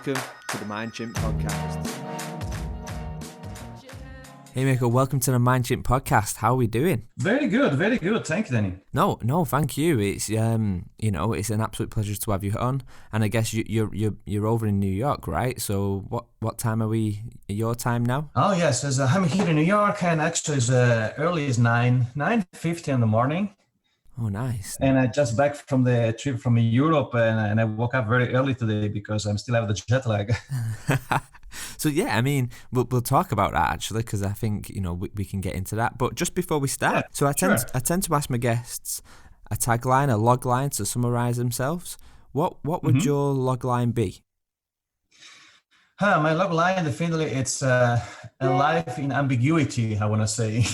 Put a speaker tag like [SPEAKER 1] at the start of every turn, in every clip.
[SPEAKER 1] Welcome to the Mind Chimp podcast.
[SPEAKER 2] Hey Mirco, welcome to the Mind Chimp podcast. How are we doing?
[SPEAKER 3] Very good. Thank you, Danny.
[SPEAKER 2] No, thank you. It's it's an absolute pleasure to have you on. And I guess you're over in New York, right? So what time are we? Your time now?
[SPEAKER 3] Oh yes, I'm here in New York, and actually it's early as 9:50 in the morning.
[SPEAKER 2] Oh, nice.
[SPEAKER 3] And I just back from the trip from Europe, and I woke up very early today because I'm still have the jet lag.
[SPEAKER 2] So yeah, I mean, we'll talk about that actually, because I think we can get into that. But just before we start, I tend to ask my guests a tagline, a log line to summarize themselves. What would your log line be?
[SPEAKER 3] My log line, definitely, it's a life in ambiguity. I want to say,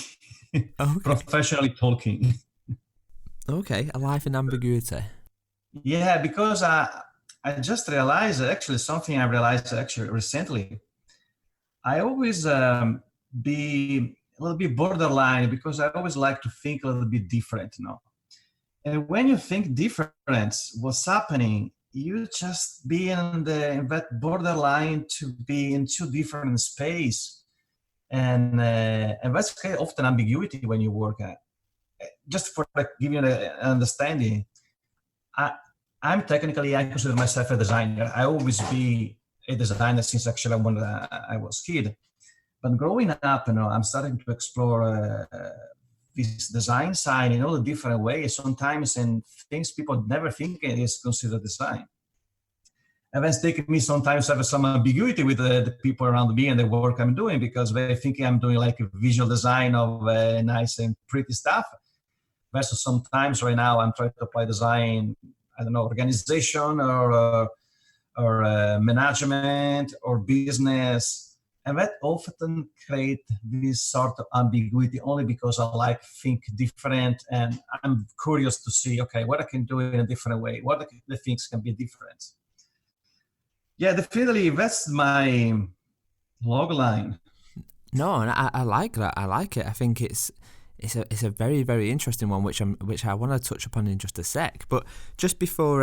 [SPEAKER 2] Okay.
[SPEAKER 3] Professionally talking.
[SPEAKER 2] Okay, a life in ambiguity.
[SPEAKER 3] Yeah, because I just realized actually something I realized actually recently. I always be a little bit borderline because I always like to think a little bit different, And when you think different, what's happening? You just be in that borderline to be in two different space, and that's kind of often ambiguity when you work at. Just for giving you an understanding, I consider myself a designer. I always be a designer since actually when I was a kid. But growing up, I'm starting to explore this design side in all the different ways, sometimes in things people never think is considered design. And that's taken me sometimes to have some ambiguity with the people around me and the work I'm doing, because they're thinking I'm doing like a visual design of nice and pretty stuff. Versus sometimes right now I'm trying to apply design, organization or management or business. And that often create this sort of ambiguity only because I like think different and I'm curious to see, okay, what I can do in a different way, what the things can be different. Yeah, definitely that's my log line.
[SPEAKER 2] No, and I like that. I like it. I think it's a very, very interesting one, which I want to touch upon in just a sec. But just before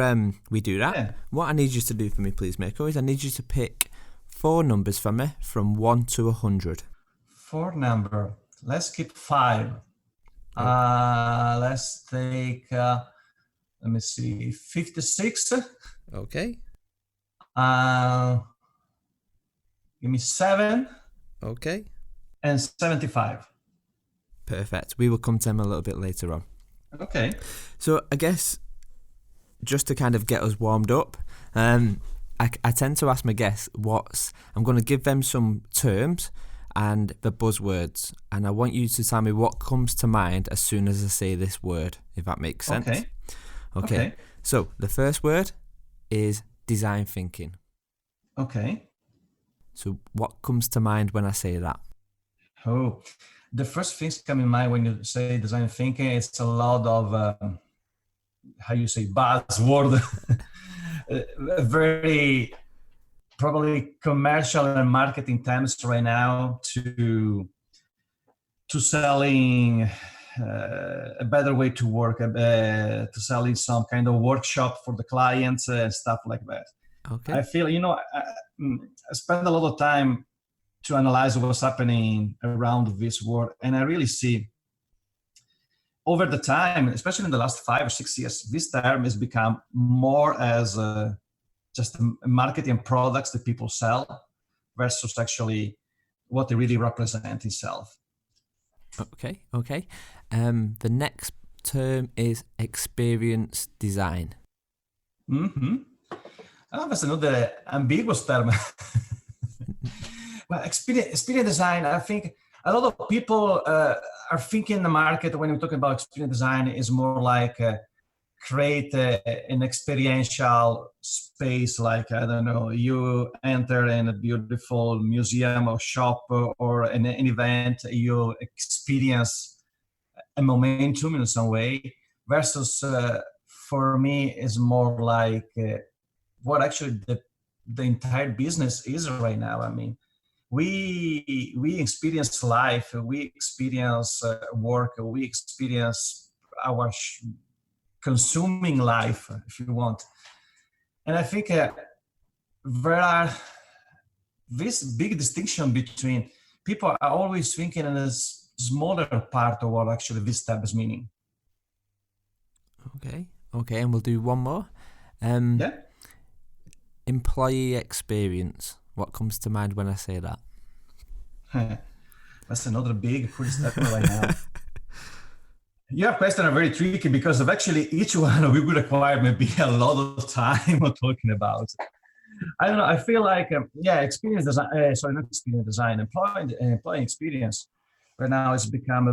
[SPEAKER 2] we do that, What I need you to do for me, please, Mirco, is I need you to pick 4 numbers for me from 1 to 100.
[SPEAKER 3] 4 number. Let's keep 5. Let's take. Let me see. 56.
[SPEAKER 2] Okay.
[SPEAKER 3] Give me 7.
[SPEAKER 2] Okay.
[SPEAKER 3] And 75.
[SPEAKER 2] Perfect. We will come to them a little bit later on.
[SPEAKER 3] Okay.
[SPEAKER 2] So I guess just to kind of get us warmed up, I tend to ask my guests I'm going to give them some terms and the buzzwords, and I want you to tell me what comes to mind as soon as I say this word, if that makes sense. Okay. So the first word is design thinking.
[SPEAKER 3] Okay.
[SPEAKER 2] So what comes to mind when I say that?
[SPEAKER 3] Oh, the first things come in mind when you say design thinking, it's a lot of, buzzword, very probably commercial and marketing terms right now to selling a better way to work, to selling some kind of workshop for the clients and stuff like that.
[SPEAKER 2] Okay.
[SPEAKER 3] I feel, I spend a lot of time to analyze what's happening around this world. And I really see over the time, especially in the last 5 or 6 years, this term has become more as just marketing products that people sell versus actually what they really represent itself.
[SPEAKER 2] Okay. The next term is experience design.
[SPEAKER 3] That's another ambiguous term. Well, experience design, I think a lot of people are thinking in the market when we're talking about experience design is more like create an experiential space, like, you enter in a beautiful museum or shop or an event, you experience a momentum in some way, versus for me is more like what actually the entire business is right now. I mean, we experience life, we experience work, we experience our consuming life, if you want. And I think there are this big distinction between people are always thinking in a smaller part of what actually this tab is meaning.
[SPEAKER 2] Okay, and we'll do one more.
[SPEAKER 3] Yeah.
[SPEAKER 2] Employee experience. What comes to mind when I say that?
[SPEAKER 3] That's another big cool statement right now. Your questions are very tricky because of actually each one we would require maybe a lot of time of talking about. I don't know. I feel like experience design. Not experience design. Employee experience. Right now, it's become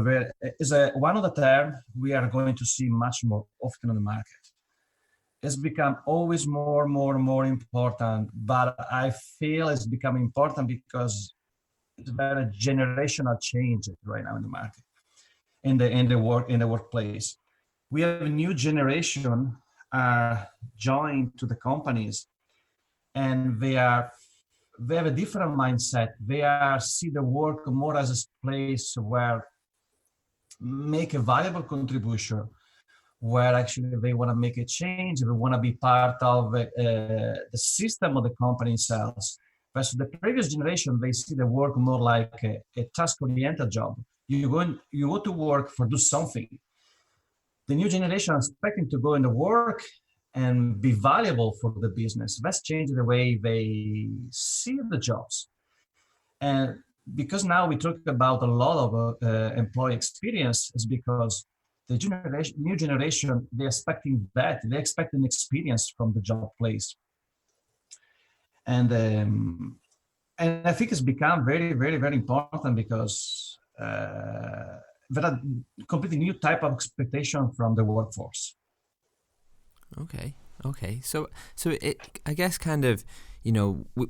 [SPEAKER 3] one of the terms we are going to see much more often on the market. It's become always more important. But I feel it's becoming important because it's about a generational change right now in the market, in the workplace. We have a new generation joined to the companies, and they have a different mindset. They see the work more as a place where make a valuable contribution, where actually they want to make a change, they want to be part of the system of the company itself. Versus the previous generation, they see the work more like a task-oriented job. You go to work for do something. The new generation is expecting to go into work and be valuable for the business. That's changed the way they see the jobs. And because now we talk about a lot of employee experience, is because the new generation, they're expecting that. They expect an experience from the job place. And I think it's become very, very, very important because there are completely new type of expectation from the workforce.
[SPEAKER 2] Okay. So it, I guess, kind of,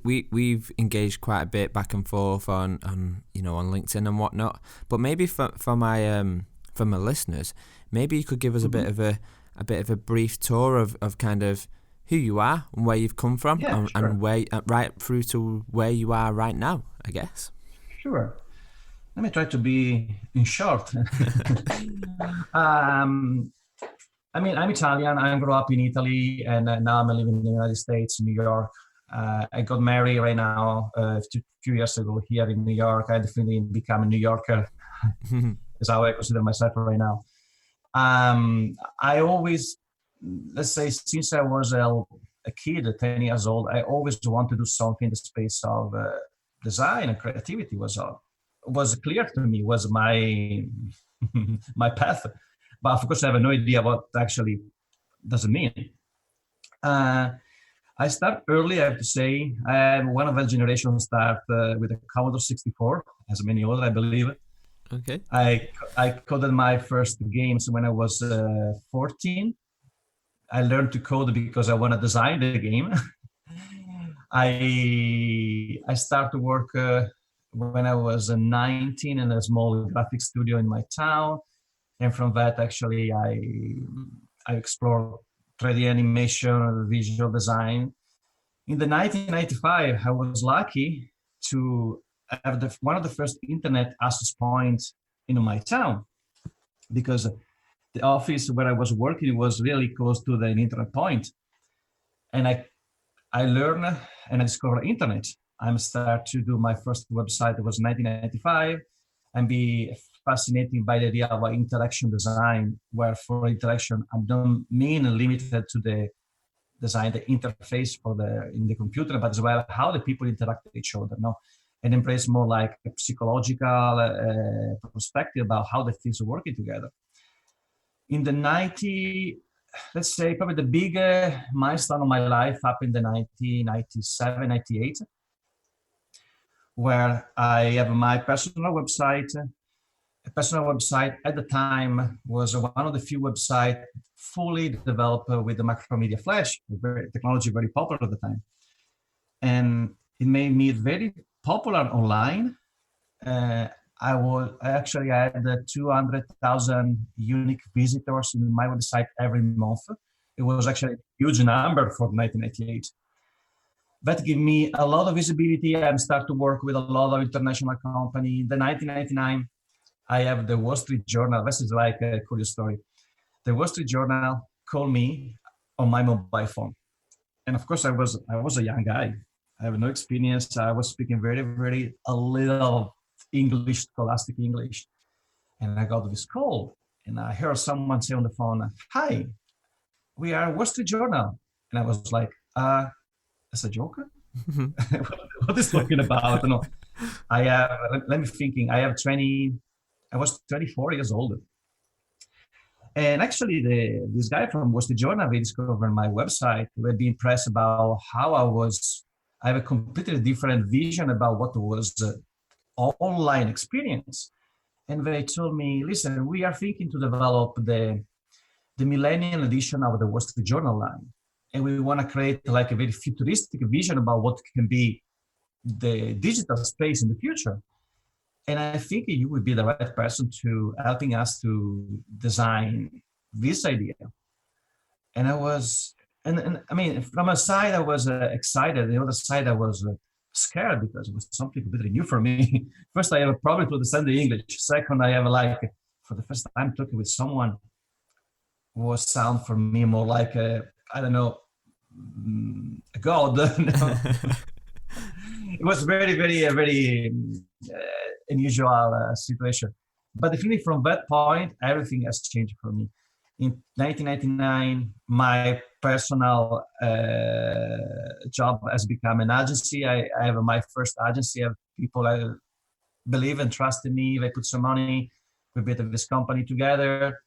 [SPEAKER 2] we've engaged quite a bit back and forth on on LinkedIn and whatnot. But maybe for my listeners, maybe you could give us a bit of a brief tour of kind of who you are and where you've come from, and where right through to where you are right now, I guess.
[SPEAKER 3] Sure. Let me try to be in short. I'm Italian. I grew up in Italy, and now I'm living in the United States, New York. I got married right now a few years ago here in New York. I definitely become a New Yorker. Is how I consider myself right now. I always, let's say, since I was a kid, 10 years old, I always wanted to do something in the space of design and creativity. Was clear to me, was my my path. But of course, I have no idea what actually does it mean. I start early, I have to say. I'm one of the generation start with a Commodore 64, as many other, I believe.
[SPEAKER 2] Okay.
[SPEAKER 3] I coded my first games when I was 14. I learned to code because I want to design the game. I started to work when I was 19 in a small graphic studio in my town. And from that, actually, I explored 3D animation, visual design. In the 1995, I was lucky to have one of the first internet access points in my town, because the office where I was working was really close to the internet point. And I learned and I discovered internet. I started to do my first website. It was 1995, and be fascinated by the idea of interaction design, where for interaction, I don't mean limited to the design, the interface in the computer, but as well how the people interact with each other, and embrace more like a psychological perspective about how the things are working together. In the 90, let's say probably the big milestone of my life happened in 1997, 98, where I have my personal website. A personal website at the time was one of the few websites fully developed with the Macromedia Flash, technology very popular at the time. And it made me very popular online. I actually had 200,000 unique visitors in my website every month. It was actually a huge number for 1998. That gave me a lot of visibility. I started to work with a lot of international companies. In the 1999, I have the Wall Street Journal. This is like a cool story. The Wall Street Journal called me on my mobile phone. And of course, I was a young guy, I have no experience. I was speaking very a little English, scholastic English. And I got this call and I heard someone say on the phone, "Hi, we are Wall Street Journal." And I was like, "That's a joke? What is talking about?" No, I have, let me thinking, I was 24 years old. And actually, this guy from Wall Street Journal, they discovered my website. They'd be impressed about how I have a completely different vision about what was online experience. And they told me, "Listen, we are thinking to develop the millennial edition of the Wall Street Journal line. And we want to create like a very futuristic vision about what can be the digital space in the future. And I think you would be the right person to helping us to design this idea." And I was, and I mean, from a side, I was excited. The other side, I was scared because it was something completely new for me. First, I have a problem to understand the English. Second, I have like, for the first time talking with someone who was sound for me more like a, I don't know, a god. It was very unusual situation. But definitely from that point, everything has changed for me. In 1999, my personal job has become an agency. I have my first agency. I have people I believe and trust in me. They put some money. We built this company together.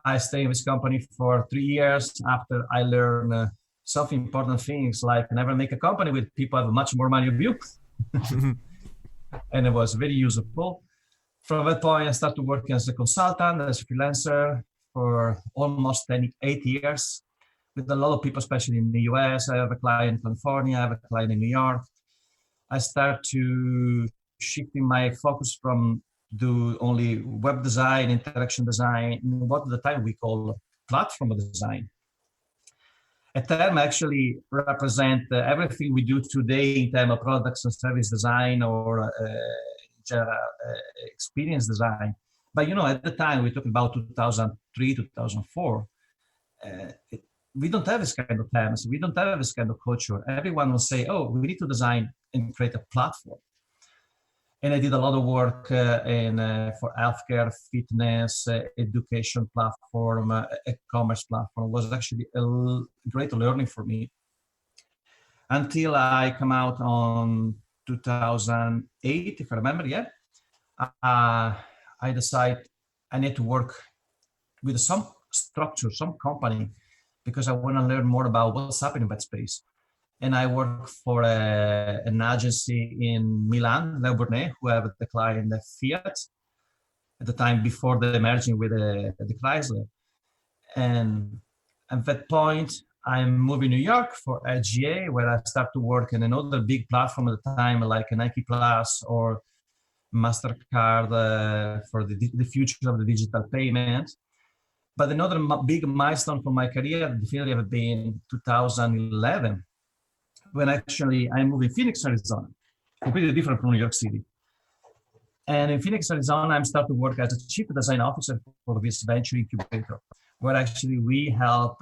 [SPEAKER 3] I stayed in this company for 3 years after I learned some important things like never make a company with people who have much more money than you. And it was very useful. From that point, I started working as a consultant, as a freelancer for almost 8 years with a lot of people, especially in the US. I have a client in California, I have a client in New York. I start to shifting my focus from do only web design, interaction design, what at the time we call platform design. A term actually represent everything we do today in terms of products and service design or experience design. But you know, at the time we talked about 2003, 2004. We don't have this kind of terms. We don't have this kind of culture. Everyone will say, "Oh, we need to design and create a platform." And I did a lot of work for healthcare, fitness, education platform, e-commerce platform. It was actually a great learning for me until I come out on 2008, if I remember, yeah. I decide I need to work with some structure, some company, because I want to learn more about what's happening in that space. And I work for an agency in Milan, Leo Burnett, who have the client Fiat at the time before the merging with the Chrysler. And at that point, I'm moving to New York for LGA, where I start to work in another big platform at the time, like Nike Plus or MasterCard for the future of the digital payment. But another big milestone for my career definitely have been 2011, when actually I moved in Phoenix, Arizona, completely different from New York City. And in Phoenix, Arizona, I'm starting to work as a chief design officer for this venture incubator, where actually we help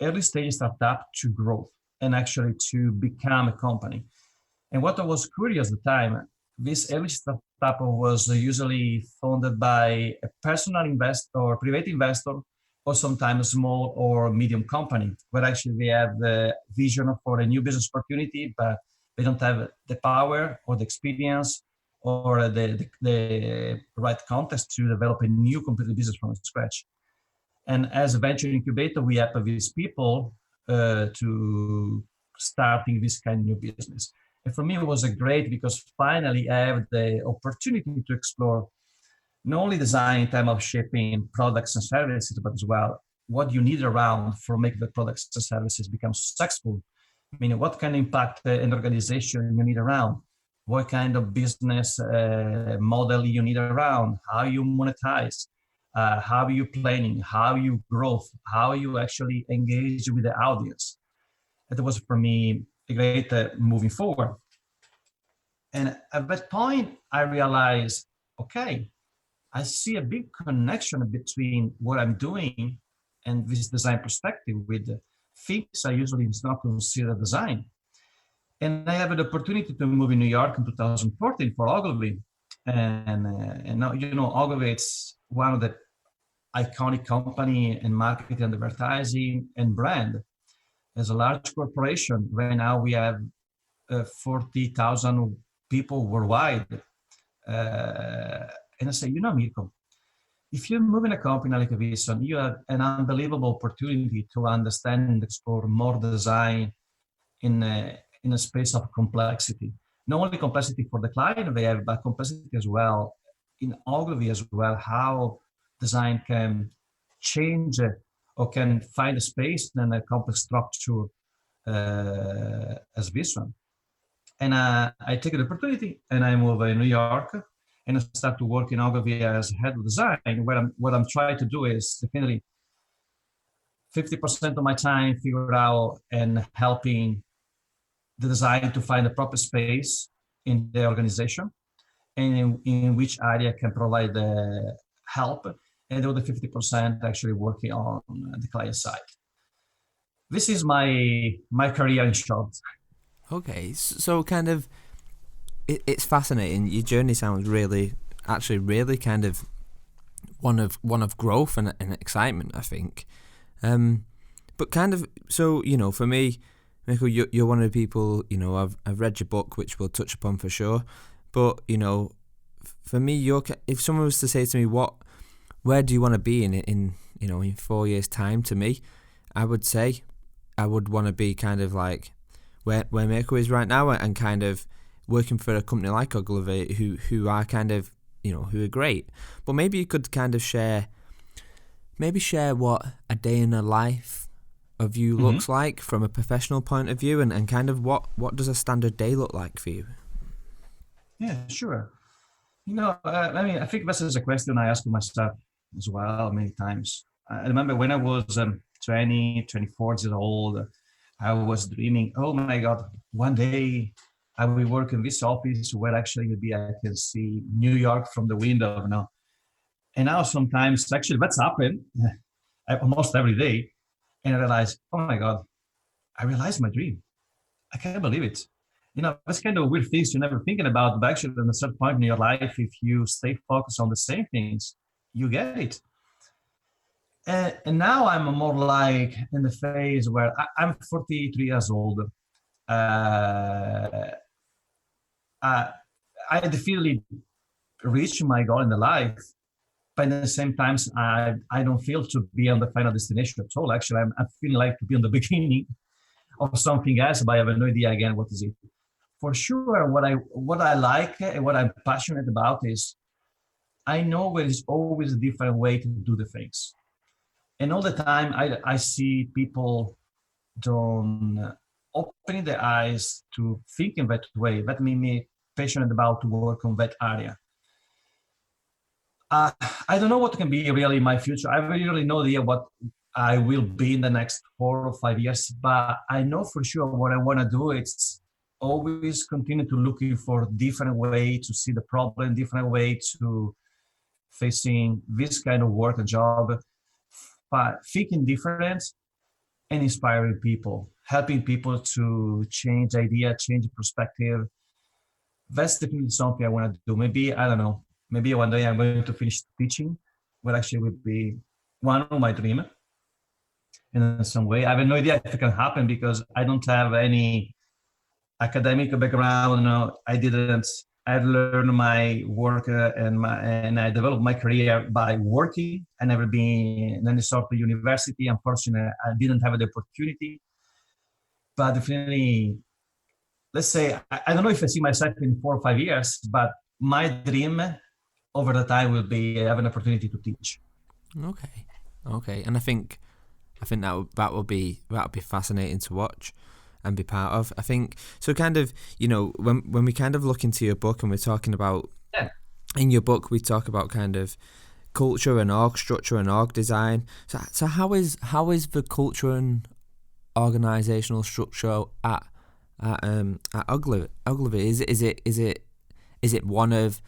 [SPEAKER 3] early stage startup to grow and actually to become a company. And what I was curious at the time, this early startup was usually funded by a personal investor or private investor, or sometimes a small or medium company, where actually they have the vision for a new business opportunity, but they don't have the power or the experience or the right context to develop a new completely business from scratch. And as a venture incubator, we help these people to starting this kind of new business. And for me, it was a great because finally I have the opportunity to explore not only design in terms of shaping products and services, but as well what you need around for making the products and services become successful. I mean, what kind of impact an organization you need around, what kind of business model you need around, how you monetize, how are you planning, how you grow, how you actually engage with the audience. It was for me a great moving forward. And at that point, I realized, okay, I see a big connection between what I'm doing and this design perspective with things I usually not consider design. And I have the opportunity to move in New York in 2014 for Ogilvy. And now, Ogilvy, it's one of the iconic company in marketing and advertising and brand. As a large corporation, right now we have 40,000 people worldwide. And I say, Mirco, if you move in a company like this, you have an unbelievable opportunity to understand and explore more design in a space of complexity. Not only complexity for the client they have, but complexity as well in Ogilvy as well, how design can change or can find a space in a complex structure as this one. And I take the opportunity and I move in New York and I start to work in Ogilvy as head of design. What I'm trying to do is definitely 50% of my time figure out and helping the design to find the proper space in the organization and in which area can provide the help, and the other 50% actually working on the client side. This is my career in short.
[SPEAKER 2] Okay, so kind of, it's fascinating. Your journey sounds really kind of one of growth and excitement, I think. But kind of, so, for me, Mirco, you're one of the people, I've read your book, which we'll touch upon for sure. But, for me, if someone was to say to me, where do you want to be in 4 years' time, to me, I would say I would want to be kind of like where Mirco is right now, and kind of working for a company like Ogilvy who are kind of, who are great. But maybe you could kind of share what a day in a life of you looks like from a professional point of view, and kind of what does a standard day look like for you?
[SPEAKER 3] Yeah, sure. I think this is a question I ask myself as well many times. I remember when I was 20, 24 years old, I was dreaming, oh my God, one day I will work in this office where actually maybe I can see New York from the window now. And now sometimes actually that's happened almost every day. And I realize, oh my God, I realized my dream. I can't believe it. That's kind of weird things you're never thinking about, but actually at a certain point in your life, if you stay focused on the same things, you get it. And now I'm more like in the phase where I'm 43 years old. I definitely reached my goal in the life, but at the same time, I don't feel to be on the final destination at all. Actually, I'm feeling like to be on the beginning of something else, but I have no idea again what is it. For sure, what I like and what I'm passionate about is I know there is always a different way to do the things. And all the time, I see people don't opening their eyes to think in that way. That made me passionate about to work on that area. I don't know what can be really my future. I really no idea what I will be in the next 4 or 5 years, but I know for sure what I want to do is always continue to looking for different way to see the problem, different way to facing this kind of work and job, but thinking different and inspiring people, helping people to change idea, change perspective. That's definitely something I want to do. Maybe, I don't know, maybe one day I'm going to finish teaching, but actually would be one of my dreams in some way. I have no idea if it can happen because I don't have any academic background. I've learned my work and I developed my career by working. I never been in any sort of university. Unfortunately, I didn't have the opportunity. But definitely, let's say, I don't know if I see myself in 4 or 5 years, but my dream over the time will be having an opportunity to teach.
[SPEAKER 2] Okay, and I think that would be fascinating to watch and be part of. I think so. Kind of, when we kind of look into your book and we're talking about, in your book we talk about kind of culture and org structure and org design. So how is the culture and organizational structure at Ogilvy? Is it one of,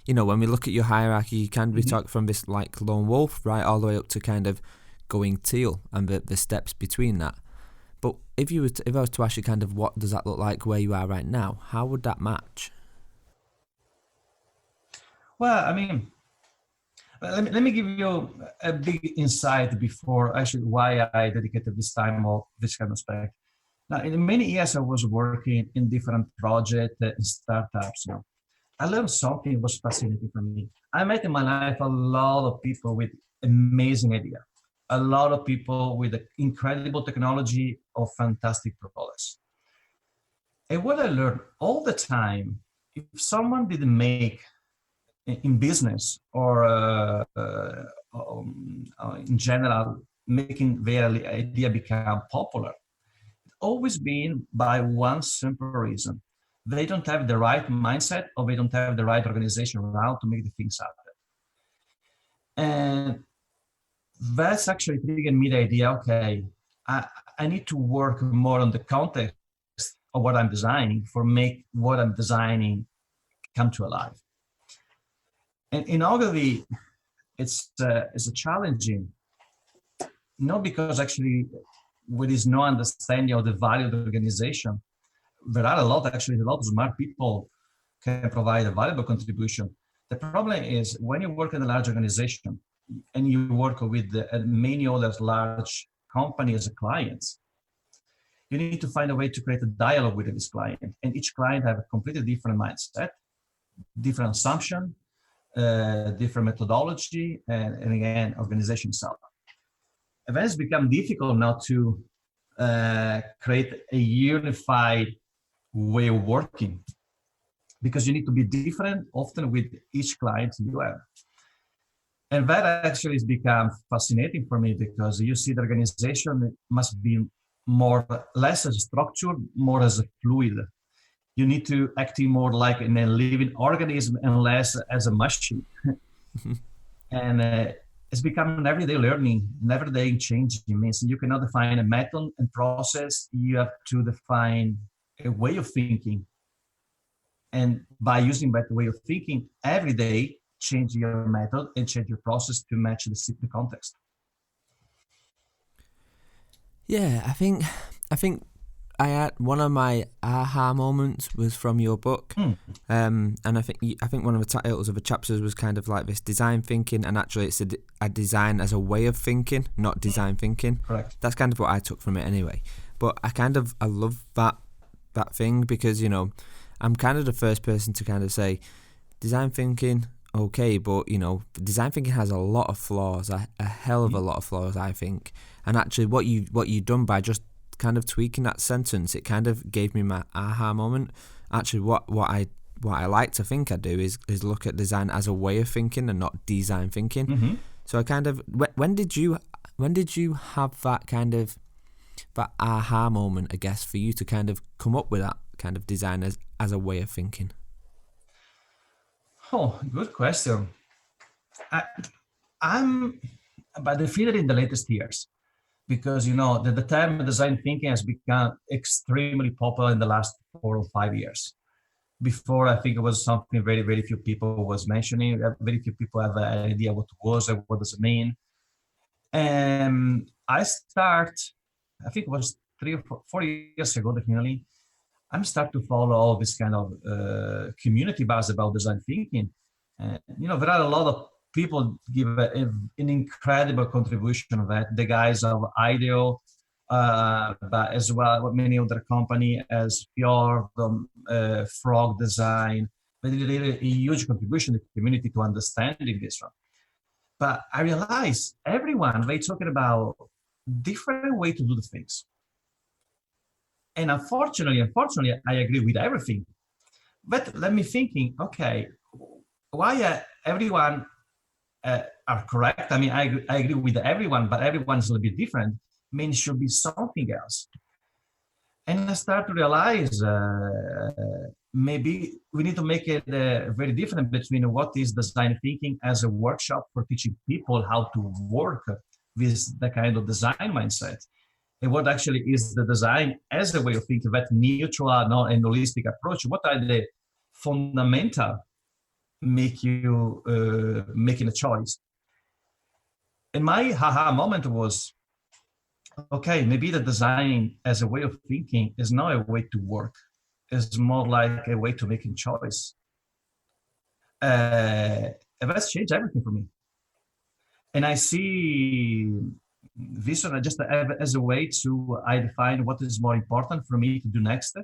[SPEAKER 2] when we look at your hierarchy, you can be talking from this like lone wolf right all the way up to kind of going teal and the steps between that. But if I was to ask you kind of what does that look like where you are right now, how would that match?
[SPEAKER 3] Well, I mean, let me give you a big insight before actually why I dedicated this time of this kind of aspect. Now, in many years, I was working in different projects and startups. I learned something that was fascinating for me. I met in my life a lot of people with amazing idea, a lot of people with incredible technology or fantastic products. And what I learned all the time, if someone didn't make in business or in general, making their idea become popular, always been by one simple reason. They don't have the right mindset or they don't have the right organization around to make the things happen. And that's actually triggered me the idea, okay, I need to work more on the context of what I'm designing for make what I'm designing come to life. And in Ogilvy, it's a challenging, not because actually there is no understanding of the value of the organization. There are a lot of smart people can provide a valuable contribution. The problem is when you work in a large organization and you work with many other large companies as clients, you need to find a way to create a dialogue with this client. And each client have a completely different mindset, different assumption, different methodology, and again, organization itself. And then it's become difficult now to create a unified way of working because you need to be different often with each client you have. And that actually has become fascinating for me because you see the organization must be less as a structure, more as a fluid. You need to act more like in a living organism and less as a machine. And it's become an everyday learning, an everyday changing. It means you cannot define a method and process. You have to define a way of thinking. And by using that way of thinking every day, change your method and change your process to match the context.
[SPEAKER 2] Yeah, I think I had one of my aha moments was from your book, and I think one of the titles of the chapters was kind of like this design thinking, and actually it's a design as a way of thinking, not design thinking.
[SPEAKER 3] Correct.
[SPEAKER 2] That's kind of what I took from it anyway. But I love that thing because I'm kind of the first person to kind of say design thinking. Okay, but design thinking has a lot of flaws, a hell of a lot of flaws, I think. And actually, what you've done by just kind of tweaking that sentence, it kind of gave me my aha moment. Actually, what I like to think I do is look at design as a way of thinking and not design thinking.
[SPEAKER 3] Mm-hmm.
[SPEAKER 2] So I kind of when did you have that kind of that aha moment, I guess, for you to kind of come up with that kind of design as a way of thinking?
[SPEAKER 3] Oh, good question. I'm but I feel it in the latest years because the term design thinking has become extremely popular in the last 4 or 5 years. Before, I think it was something very, very few people was mentioning. Very few people have an idea what it was and what does it mean. And I think it was 3 or 4 years ago, definitely. I'm starting to follow all this kind of community buzz about design thinking. There are a lot of people give an incredible contribution that the guys of IDEO, but as well many other companies as Fjord, Frog Design. They did a huge contribution to the community to understanding this one. But I realize everyone, they're talking about different way to do the things. And unfortunately, I agree with everything. But let me thinking, okay, why everyone are correct? I mean, I agree with everyone, but everyone's a little bit different. I mean, it should be something else. And I start to realize maybe we need to make it very different between what is design thinking as a workshop for teaching people how to work with the kind of design mindset. And what actually is the design as a way of thinking, that neutral and holistic approach? What are the fundamental make you making a choice? And my aha moment was, okay, maybe the design as a way of thinking is not a way to work. It's more like a way to making choice. And that's changed everything for me. And I see vision just as a way to I define what is more important for me to do next.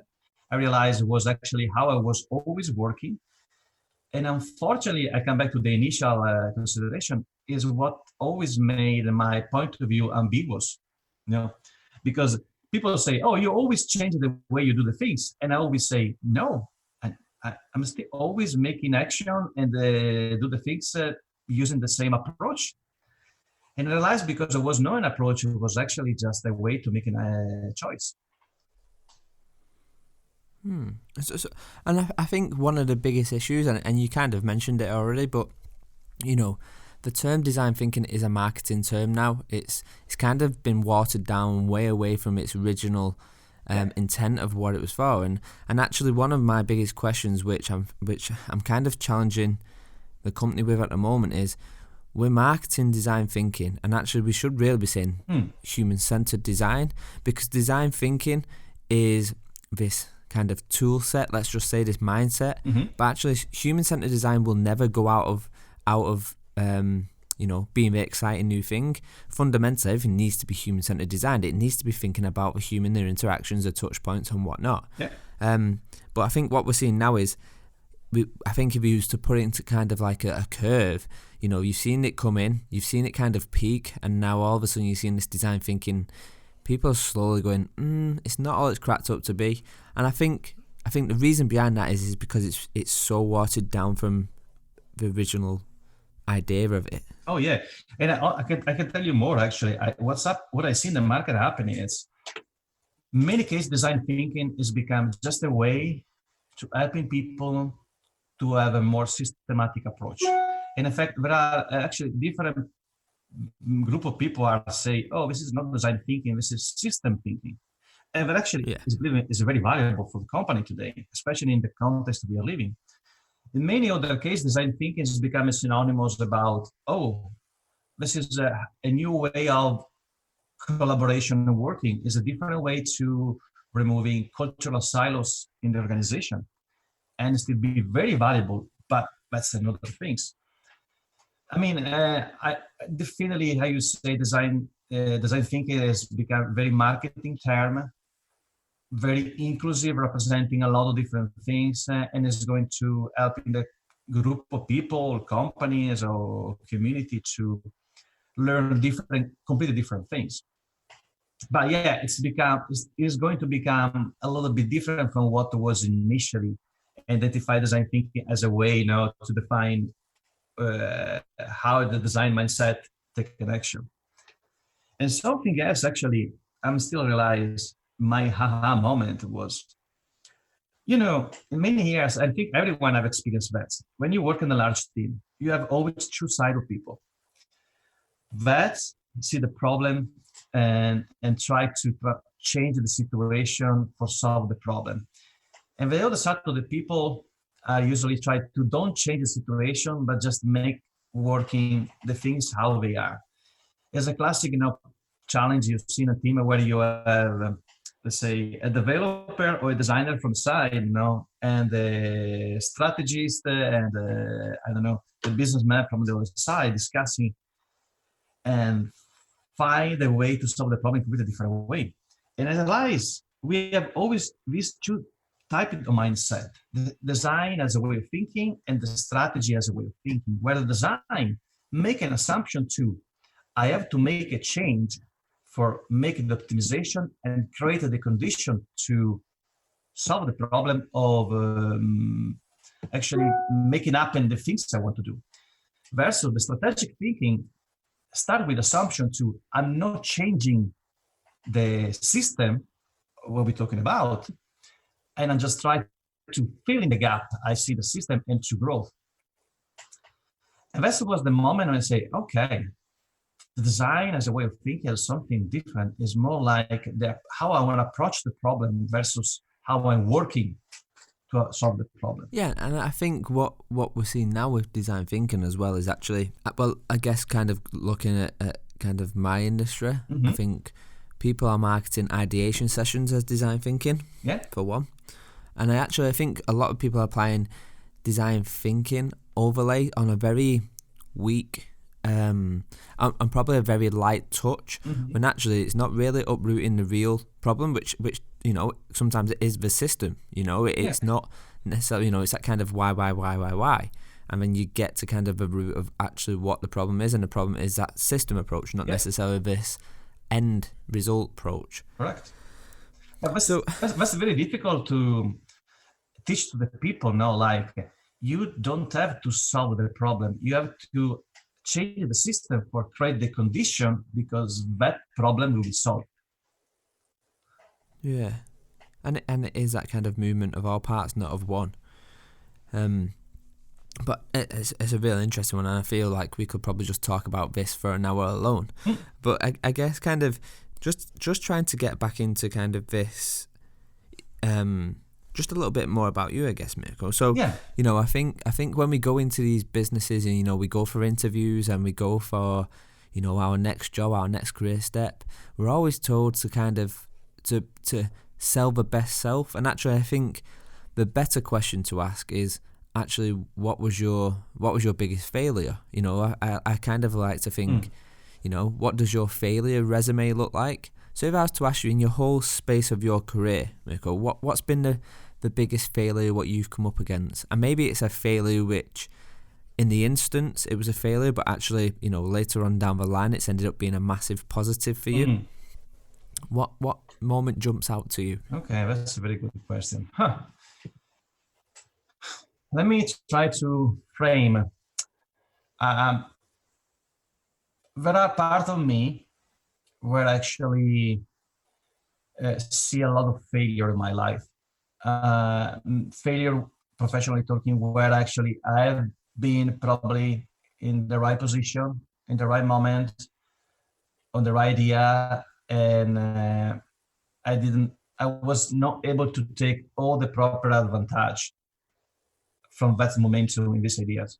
[SPEAKER 3] I realized it was actually how I was always working. And unfortunately, I come back to the initial consideration is what always made my point of view ambiguous, because people say, oh, you always change the way you do the things. And I always say, no, I'm still always making action and do the things using the same approach. And I realized because there was no an approach, it was actually just a way to make a choice.
[SPEAKER 2] And I think one of the biggest issues, and you kind of mentioned it already, but the term design thinking is a marketing term now. It's kind of been watered down way away from its original intent of what it was for. And actually, one of my biggest questions, which I'm kind of challenging the company with at the moment, is we're marketing design thinking, and actually we should really be saying human-centered design, because design thinking is this kind of tool set, let's just say this mindset, but actually human-centered design will never go out of being the exciting new thing. Fundamentally, everything needs to be human-centered designed. It needs to be thinking about the human, their interactions, their touch points and whatnot. But I think what we're seeing now is, I think if you used to put it into kind of like a curve, you've seen it come in, you've seen it kind of peak, and now all of a sudden you're seeing this design thinking, people are slowly going, it's not all it's cracked up to be. And I think the reason behind that is because it's so watered down from the original idea of it.
[SPEAKER 3] Oh yeah, and I can tell you more actually. What I see in the market happening is, in many cases, design thinking has become just a way to helping people to have a more systematic approach. And in fact, there are actually different group of people are say, oh, this is not design thinking, this is system thinking. And that actually is very valuable for the company today, especially in the context we are living. In many other cases, design thinking has become synonymous about, oh, this is a new way of collaboration and working, is a different way to removing cultural silos in the organization, and still be very valuable, but that's another things. I mean, I definitely, how you say design thinking has become very marketing term, very inclusive, representing a lot of different things, and is going to help in the group of people, companies, or community to learn completely different things. But yeah, it's going to become a little bit different from what was initially identified design thinking as a way, to define how the design mindset take an action. And something else, actually, I'm still realize my haha moment was, in many years, I think everyone have experienced that. When you work in a large team, you have always two sides of people. That see the problem and try to change the situation for solve the problem. And the other side of the people are usually try to don't change the situation, but just make working the things how they are. It's a classic, challenge you've seen a team where you have, let's say, a developer or a designer from the side, and the strategist and the businessman from the other side discussing and find a way to solve the problem with a different way. And I realize we have always these two types of mindset: the design as a way of thinking and the strategy as a way of thinking, where the design make an assumption to, I have to make a change for making the optimization and create the condition to solve the problem of actually making happen the things I want to do. Versus the strategic thinking start with assumption to, I'm not changing the system, what we're talking about, and I'm just trying to fill in the gap I see the system and to growth. And that was the moment when I say, okay, the design as a way of thinking is something different, is more like how I want to approach the problem versus how I'm working to solve the problem.
[SPEAKER 2] Yeah, and I think what we're seeing now with design thinking as well is actually, well, I guess kind of looking at kind of my industry, I think people are marketing ideation sessions as design thinking, for one. And I think a lot of people are applying design thinking overlay on a very weak, and probably a very light touch, when actually it's not really uprooting the real problem, which sometimes it is the system. It's not necessarily, it's that kind of why, and then you get to kind of the root of actually what the problem is, and the problem is that system approach, not necessarily this end result approach.
[SPEAKER 3] Correct. That's very difficult to teach to the people now. Like, you don't have to solve the problem, you have to change the system for create the condition, because that problem will be solved.
[SPEAKER 2] Yeah, and it is that kind of movement of all parts, not of one. But it's a really interesting one, and I feel like we could probably just talk about this for an hour alone. But I guess kind of just trying to get back into kind of this, just a little bit more about you, I guess, Mirco. So, I think when we go into these businesses and, we go for interviews and we go for, our next job, our next career step, we're always told to kind of, to sell the best self. And actually, I think the better question to ask is, actually, what was your biggest failure? I kind of like to think, what does your failure resume look like? So if I was to ask you, in your whole space of your career, Mirco, what's been the biggest failure what you've come up against? And maybe it's a failure which, in the instance, it was a failure, but actually, later on down the line, it's ended up being a massive positive for you. What moment jumps out to you?
[SPEAKER 3] Okay, that's a very good question. Let me try to frame. There are parts of me where I actually see a lot of failure in my life. Failure, professionally talking, where actually I've been probably in the right position, in the right moment, on the right idea, and I was not able to take all the proper advantage from that momentum in these ideas.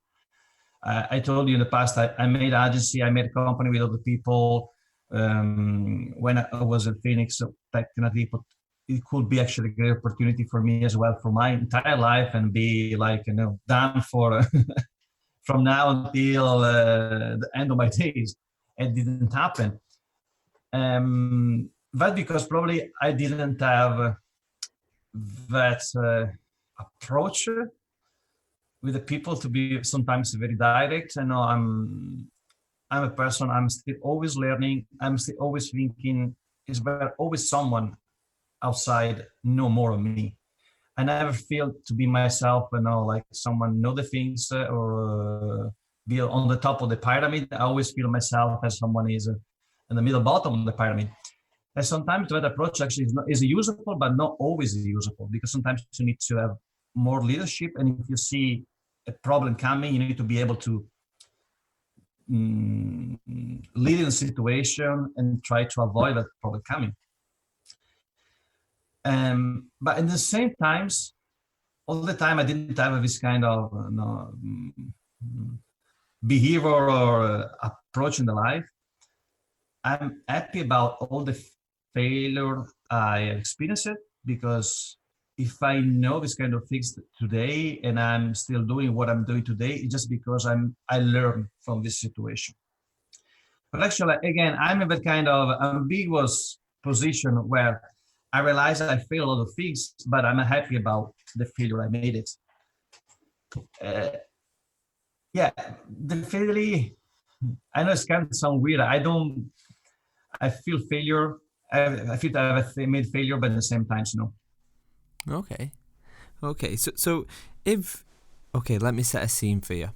[SPEAKER 3] I told you in the past, I made agency, I made a company with other people. When I was in Phoenix, so technically it could be actually a great opportunity for me as well for my entire life, and be like, done for from now until the end of my days. It didn't happen. But because probably I didn't have that approach with the people, to be sometimes very direct. I'm a person, I'm still always learning, I'm still always thinking, is there always someone outside know more of me? I never feel to be myself, like someone know the things or be on the top of the pyramid. I always feel myself as someone is in the middle bottom of the pyramid. And sometimes that approach actually is useful, but not always useful, because sometimes you need to have more leadership. And if you see a problem coming, you need to be able to lead in a situation and try to avoid that problem coming. But in the same times, all the time I didn't have this kind of behavior or approach in the life. I'm happy about all the failure I experienced, because if I know this kind of things today and I'm still doing what I'm doing today, it's just because I learned from this situation. But actually, again, I'm in that kind of ambiguous position where I realize I fail a lot of things, but I'm happy about the failure I made it. The failure, I know it's kind of sound weird. I feel failure. I feel that I've made failure, but at the same time, no.
[SPEAKER 2] Okay. So if, let me set a scene for you.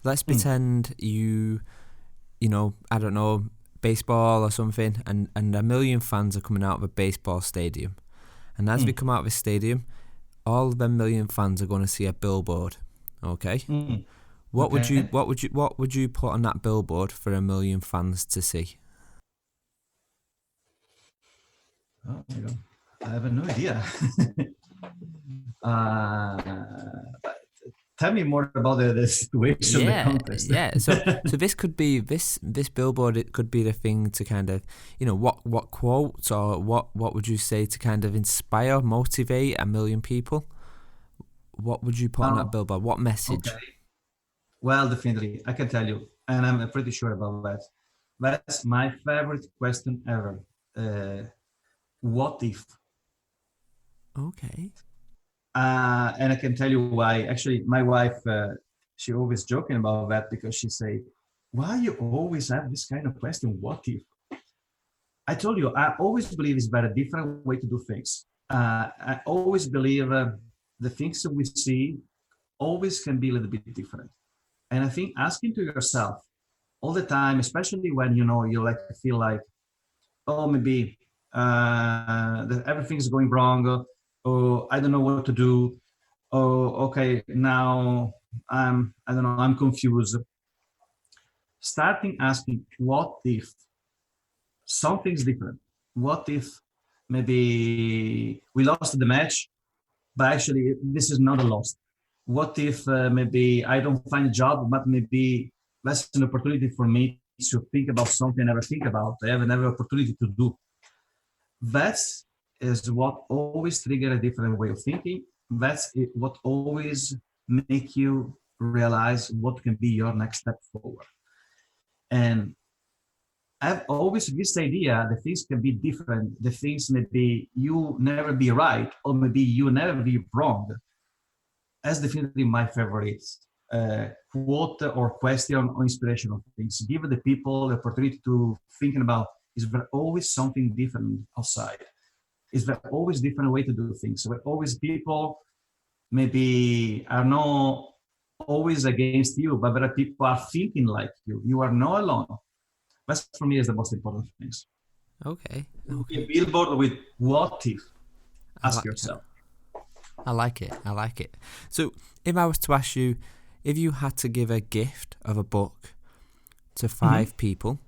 [SPEAKER 2] Let's pretend you I don't know, baseball or something, and a million fans are coming out of a baseball stadium. And as we come out of a stadium, all of them million fans are going to see a billboard. Okay? What would you put on that billboard for a million fans to see?
[SPEAKER 3] Oh, I have no idea. tell me more about the situation, the context.
[SPEAKER 2] Yeah. So this could be this billboard. It could be the thing to kind of, what quotes or what would you say to kind of inspire, motivate 1 million people? What would you put on that billboard? What message?
[SPEAKER 3] Okay. Well, definitely, I can tell you, and I'm pretty sure about that. That's my favorite question ever. What if?
[SPEAKER 2] Okay.
[SPEAKER 3] And I can tell you why. Actually, my wife, she always joking about that because she say, "Why you always have this kind of question? What if?" I told you, I always believe it's about a different way to do things. I always believe the things that we see always can be a little bit different. And I think asking to yourself all the time, especially when you like feel like, oh, maybe everything's going wrong, or I don't know what to do, or okay, now I don't know, I'm confused. Starting asking, what if something's different? What if maybe we lost the match, but actually this is not a loss? What if maybe I don't find a job, but maybe that's an opportunity for me to think about something I never think about. I have another opportunity to do. That is what always trigger a different way of thinking. That's what always make you realize what can be your next step forward. And I've always this idea that things can be different. The things maybe you never be right, or maybe you never be wrong. That's definitely my favorite quote or question or inspirational things. Give the people the opportunity to thinking about, is there always something different outside? Is there always different way to do things? So always people maybe are not always against you, but there are people are thinking like you. You are not alone. That for me is the most important things.
[SPEAKER 2] Okay.
[SPEAKER 3] A billboard with what if? Ask yourself.
[SPEAKER 2] I like it. So if I was to ask you, if you had to give a gift of a book to 5 people,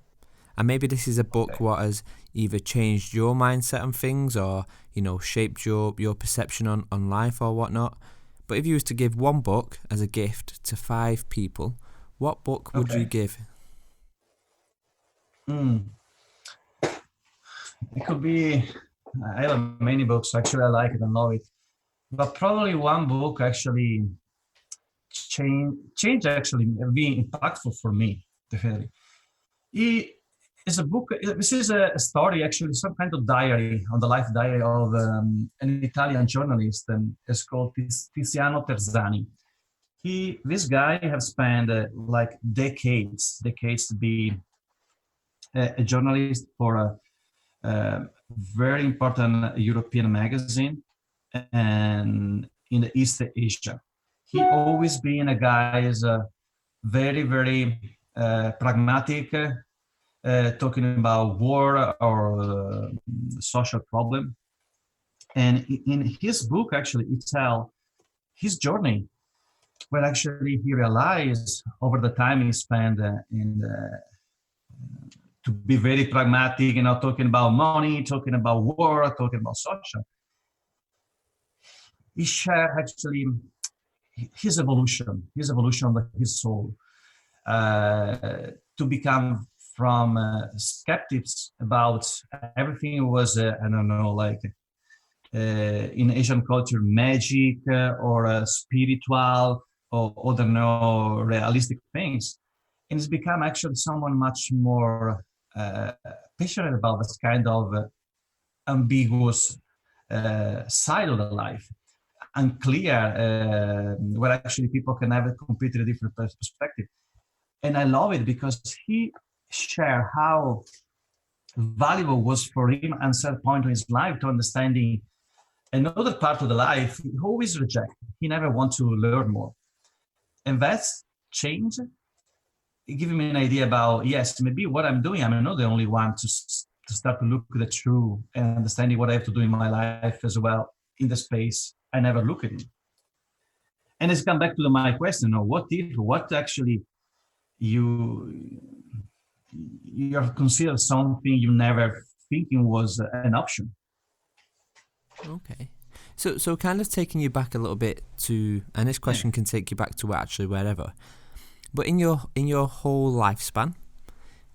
[SPEAKER 2] and maybe this is a book what has either changed your mindset on things or, shaped your perception on life or whatnot. But if you was to give one book as a gift to 5 people, what book would you give?
[SPEAKER 3] It could be, I have many books, actually I like it, I love it. But probably one book actually change actually being impactful for me, definitely. It is a book, this is a story, actually, some kind of diary, on the life diary of an Italian journalist, and it's called Tiziano Terzani. This guy has spent like decades to be a journalist for a very important European magazine and in the East Asia. He always been a guy is very, very pragmatic, talking about war or social problem. And in his book, actually, it tells his journey, where actually he realized over the time he spent to be very pragmatic, talking about money, talking about war, talking about social. He shared actually his evolution of his soul to become from skeptics about everything was, I don't know, like in Asian culture, magic or spiritual or other no realistic things. And it's become actually someone much more passionate about this kind of ambiguous side of the life, unclear, where actually people can have a completely different perspective. And I love it because he shared how valuable was for him at a certain point in his life to understanding another part of the life he always reject. He never want to learn more. And that's change. Giving me an idea about, yes, maybe what I'm doing, I'm not the only one to start to look at the true and understanding what I have to do in my life as well in the space I never look at it. And it's come back to my question, what actually you have considered something you never thinking was an option.
[SPEAKER 2] Okay. So kind of taking you back a little bit to, and this question can take you back to actually wherever, but in your whole lifespan,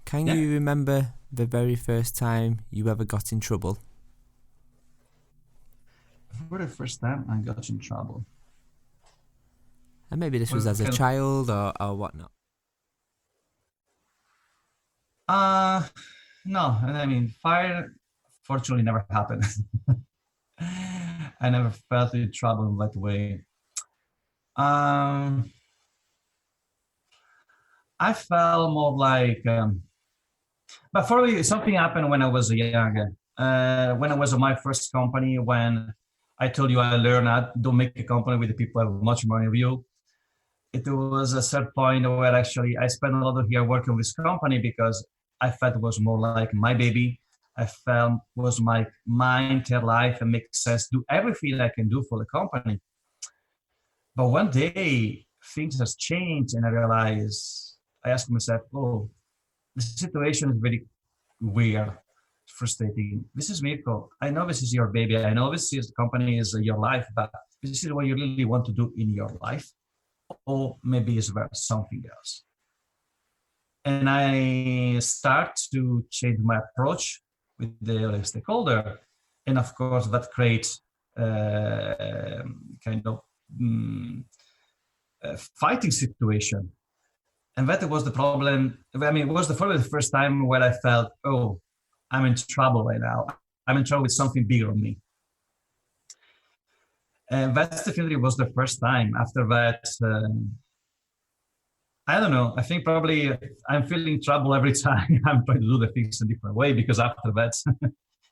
[SPEAKER 2] can you remember the very first time you ever got in trouble?
[SPEAKER 3] For the first time I got in trouble.
[SPEAKER 2] And maybe this was as a child or whatnot.
[SPEAKER 3] No, I mean, fire fortunately never happened. I never felt in trouble in that way. I felt more like, but for me, something happened when I was younger. When I was in my first company, when I told you I learned how to make a company with the people who have much money than you. It was a certain point where actually I spent a lot of years working with this company because I felt it was more like my baby. I felt was my entire life and makes sense to do everything I can do for the company. But one day things has changed and I asked myself, oh, the situation is very weird, frustrating. This is Mirco. I know this is your baby. I know this is the company is your life, but this is what you really want to do in your life. Or maybe it's about something else. And I start to change my approach with the stakeholder. And of course, that creates kind of fighting situation. And that was the problem. I mean, it was probably the first time where I felt, oh, I'm in trouble right now. I'm in trouble with something bigger than me. And that definitely was the first time. After that, I don't know. I think probably I'm feeling trouble every time I'm trying to do the things in a different way because after that,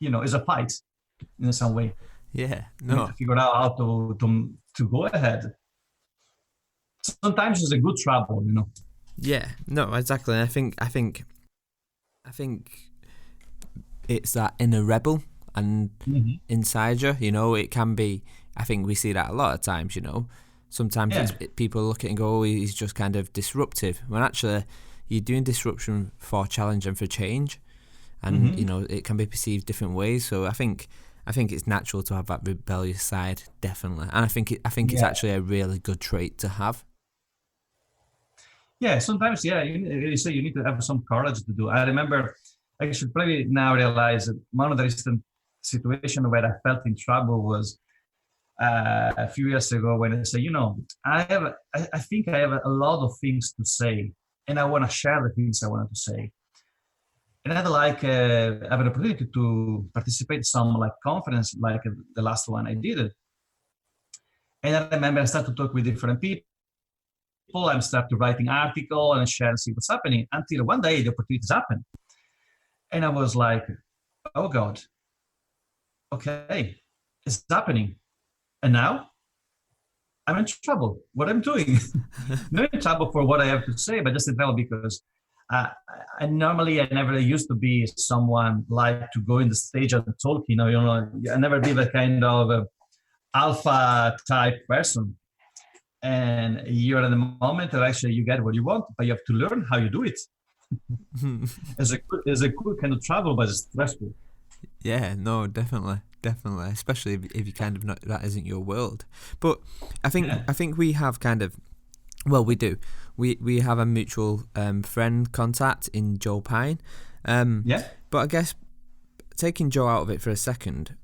[SPEAKER 3] it's a fight in some way.
[SPEAKER 2] Yeah,
[SPEAKER 3] no. You need to figure out how to go ahead. Sometimes it's a good trouble,
[SPEAKER 2] Yeah, no, exactly. And I think it's that inner rebel and inside you. It can be. I think we see that a lot of times, Sometimes people look at it and go, oh, he's just kind of disruptive. When actually you're doing disruption for challenge and for change. And, it can be perceived different ways. So I think it's natural to have that rebellious side, definitely. And I think it's actually a really good trait to have.
[SPEAKER 3] Yeah, sometimes, you need to have some courage to do. I remember, I should probably now realize that one of the recent situations where I felt in trouble was a few years ago when I said, I think I have a lot of things to say and I want to share the things I wanted to say. And I'd like have an opportunity to participate in some conference like the last one I did. And I remember I started to talk with different people. I started writing article and share and see what's happening until one day the opportunities happened. And I was like, oh God, okay, it's happening. And now I'm in trouble. What I'm doing? Not in trouble for what I have to say, but just in trouble because I never used to be someone like to go in the stage and talk. I never be the kind of alpha type person. And you're in the moment that actually you get what you want, but you have to learn how you do it. It's a good kind of trouble, but it's stressful.
[SPEAKER 2] Yeah, no, definitely, especially if you kind of not, that isn't your world. But I think we have kind of, well, we do. We have a mutual friend contact in Joe Pine. But I guess taking Joe out of it for a second,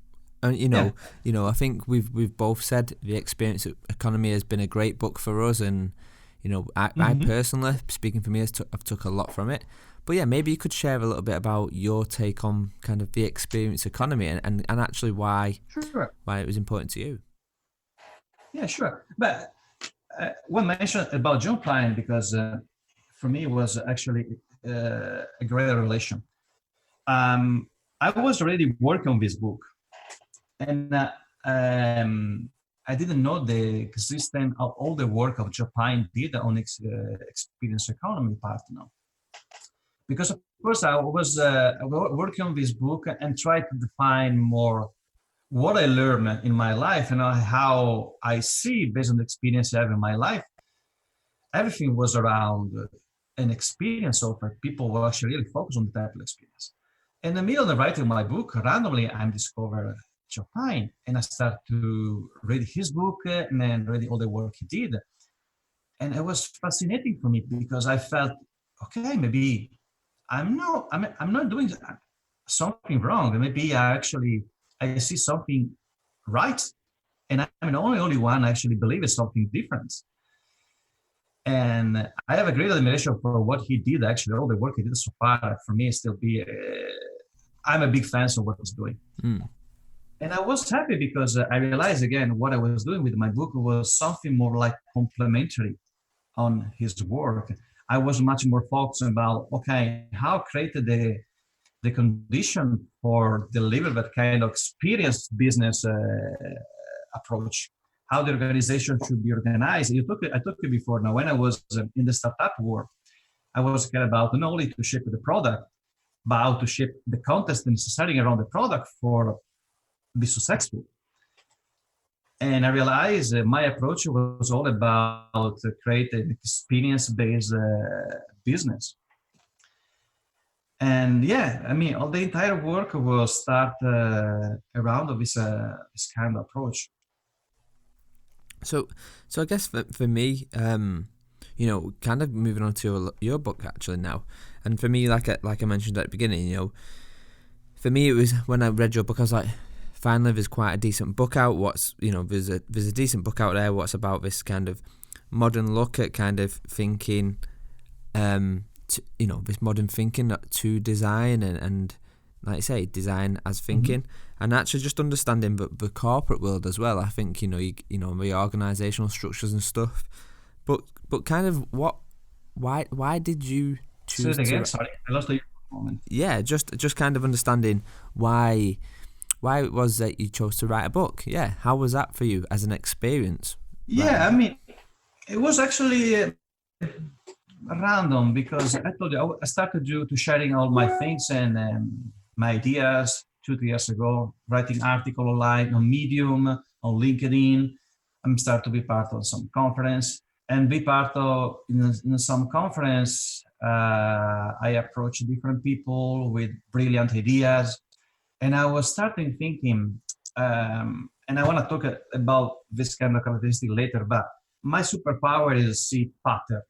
[SPEAKER 2] and I think we've both said the Experience Economy has been a great book for us, and I personally, speaking for me, I've took a lot from it. But yeah, maybe you could share a little bit about your take on kind of the experience economy and actually why it was important to you.
[SPEAKER 3] Yeah, sure. But one mention about Joe Pine, because for me it was actually a great revelation. I was already working on this book, and I didn't know the existence of all the work of Joe Pine did on experience economy part now. Because of course I was working on this book and tried to define more what I learned in my life and how I see based on the experience I have in my life. Everything was around an experience offer. People were actually really focused on the type of experience. In the middle of the writing of my book, randomly I discovered of time. And I started to read his book and then read all the work he did. And it was fascinating for me because I felt, okay, maybe I'm not doing something wrong. Maybe I see something right. And I'm the only one actually believes something different. And I have a great admiration for what he did, actually, all the work he did so far. For me, I'm a big fan of what he's doing.
[SPEAKER 2] Mm.
[SPEAKER 3] And I was happy because I realized again what I was doing with my book was something more like complementary on his work. I was much more focused about, okay, how created the condition for deliver that kind of experienced business approach, how the organization should be organized. I took it before. Now, when I was in the startup world, I was care about not only to shape the product, but how to shape the context necessary around the product for be successful. And I realized my approach was all about creating an experience-based business. And yeah, I mean, all the entire work will start around this kind of approach.
[SPEAKER 2] So I guess for me, you know, kind of moving on to your book actually now, and for me, like I mentioned at the beginning, you know, for me it was when I read your book, I was like, finally, there's quite a decent book out. There's a decent book out there. What's about this kind of modern look at kind of thinking, this modern thinking to design and like I say, design as thinking, and actually just understanding the corporate world as well. I think the organisational structures and stuff, but kind of why did you choose?
[SPEAKER 3] Say it again. Sorry, I lost you for a moment.
[SPEAKER 2] Yeah, just kind of understanding why it was that you chose to write a book. Yeah, how was that for you as an experience?
[SPEAKER 3] Yeah, I mean, it was actually random because I told you I started to sharing all my things and my ideas 2-3 years ago, writing article online on Medium, on LinkedIn. I'm starting to be part of some conference and be part of in some conference. I approach different people with brilliant ideas. And I was starting thinking, and I want to talk about this kind of characteristic later, but my superpower is see pattern.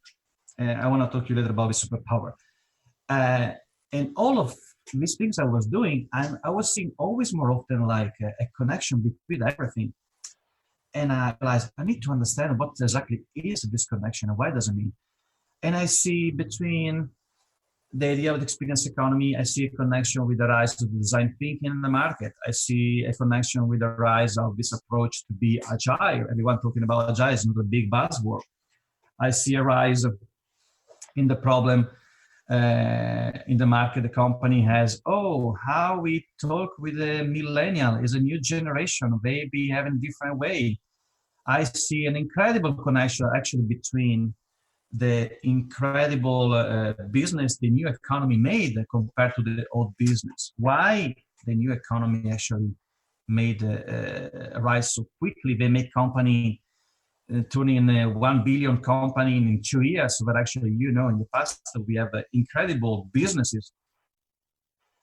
[SPEAKER 3] I want to talk to you later about the superpower. And all of these things I was doing, I was seeing always more often like a connection between everything. And I realized I need to understand what exactly is this connection and why does it mean. And I see between the idea of the experience economy, I see a connection with the rise of design thinking in the market. I see a connection with the rise of this approach to be agile. Everyone talking about agile is not a big buzzword. I see a rise in the problem in the market. The company has, how we talk with the millennial is a new generation. They behave in a different way. I see an incredible connection actually between the incredible business the new economy made compared to the old business. Why the new economy actually made rise so quickly? They make company turning a 1 billion company in 2 years. But actually, in the past we have incredible businesses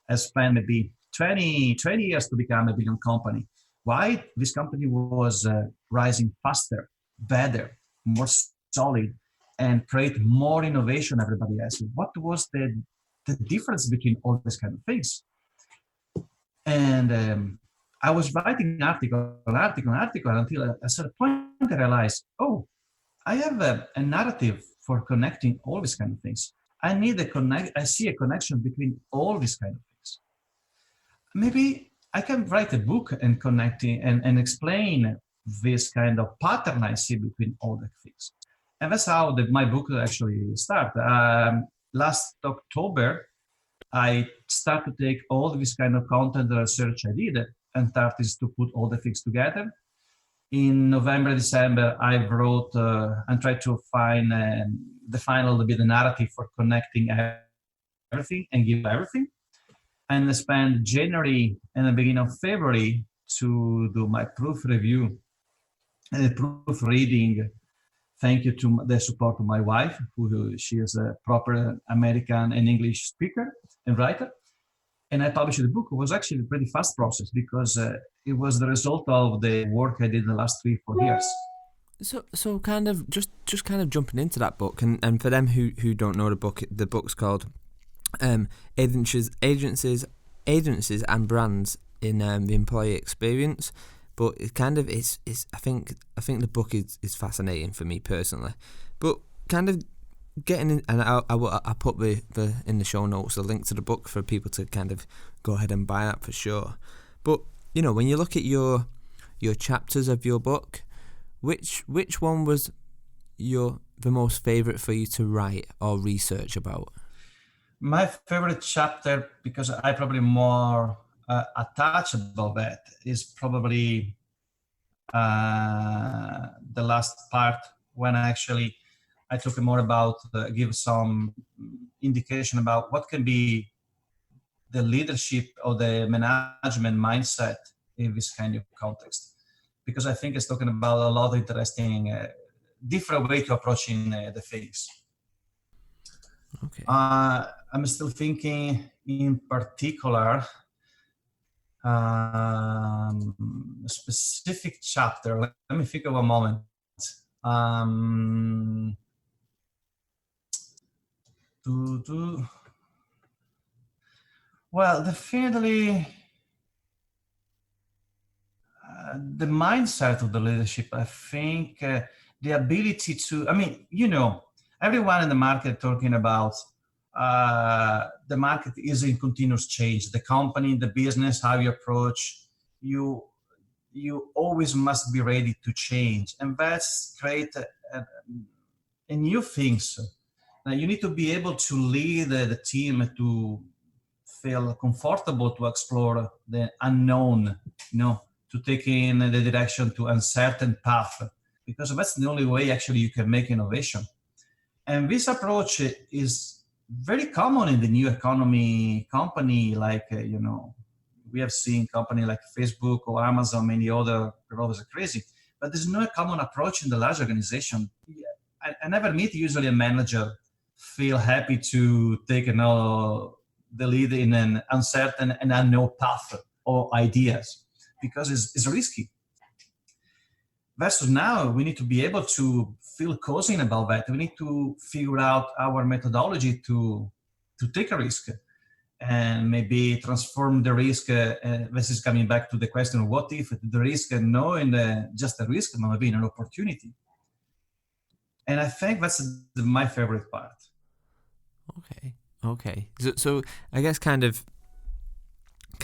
[SPEAKER 3] has spent maybe 20 years to become a billion company. Why? This company was rising faster, better, more solid, and create more innovation than everybody else. What was the difference between all these kind of things? And I was writing article until at a certain point I realized, I have a narrative for connecting all these kind of things. I see a connection between all these kind of things. Maybe I can write a book and connecting and explain this kind of pattern I see between all the things. And that's how my book actually started. Last October, I started to take all this kind of content research I did and started to put all the things together. In November, December, I wrote and tried to find define a little bit the narrative for connecting everything and give everything. And I spent January and the beginning of February to do my proof review and proofreading. Thank you to the support of my wife, she is a proper American and English speaker and writer. and I published the book. It was actually a pretty fast process because it was the result of the work I did the last 3-4 years.
[SPEAKER 2] So kind of just kind of jumping into that book, and for them who don't know the book's called Agencies and Brands in the Employee Experience. But it kind of is I think the book is fascinating for me personally. But kind of getting in, and I put the in the show notes a link to the book for people to kind of go ahead and buy that for sure. But you know, when you look at your chapters of your book, which one was the most favorite for you to write or research about?
[SPEAKER 3] My favorite chapter, because I probably more attached about that, is probably the last part when I took more about give some indication about what can be the leadership or the management mindset in this kind of context, because I think it's talking about a lot of interesting different way to approaching the things.
[SPEAKER 2] Okay.
[SPEAKER 3] I'm still thinking in particular a specific chapter. Let me think of a moment. Well, definitely the mindset of the leadership. I think the ability to, everyone in the market talking about the market is in continuous change. The company, the business, how you approach, you always must be ready to change, and that's create a new things. Now you need to be able to lead the team to feel comfortable to explore the unknown, to take in the direction to uncertain path, because that's the only way actually you can make innovation. And this approach is very common in the new economy company, like, we have seen company like Facebook or Amazon, many other growers are crazy, but there's no common approach in the large organization. I never meet usually a manager feel happy to take the lead in an uncertain and unknown path or ideas, because it's risky. Versus now, we need to be able to feel cozy about that. We need to figure out our methodology to take a risk and maybe transform the risk. This is coming back to the question of what if the risk, knowing just a risk, maybe an opportunity. And I think that's my favorite part.
[SPEAKER 2] Okay. So I guess kind of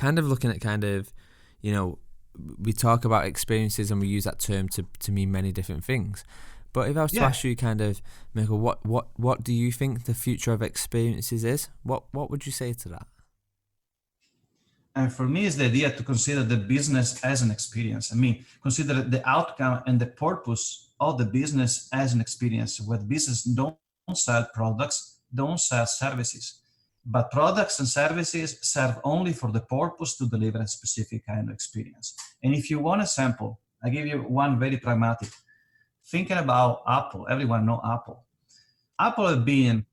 [SPEAKER 2] looking at we talk about experiences and we use that term to mean many different things. But if I was to ask you Mirco, what do you think the future of experiences is? What would you say to that?
[SPEAKER 3] And for me, it's the idea to consider the business as an experience. Consider the outcome and the purpose of the business as an experience, where business don't sell products, don't sell services, but products and services serve only for the purpose to deliver a specific kind of experience. And if you want a sample, I give you one very pragmatic. Thinking about Apple, everyone know Apple. Apple has been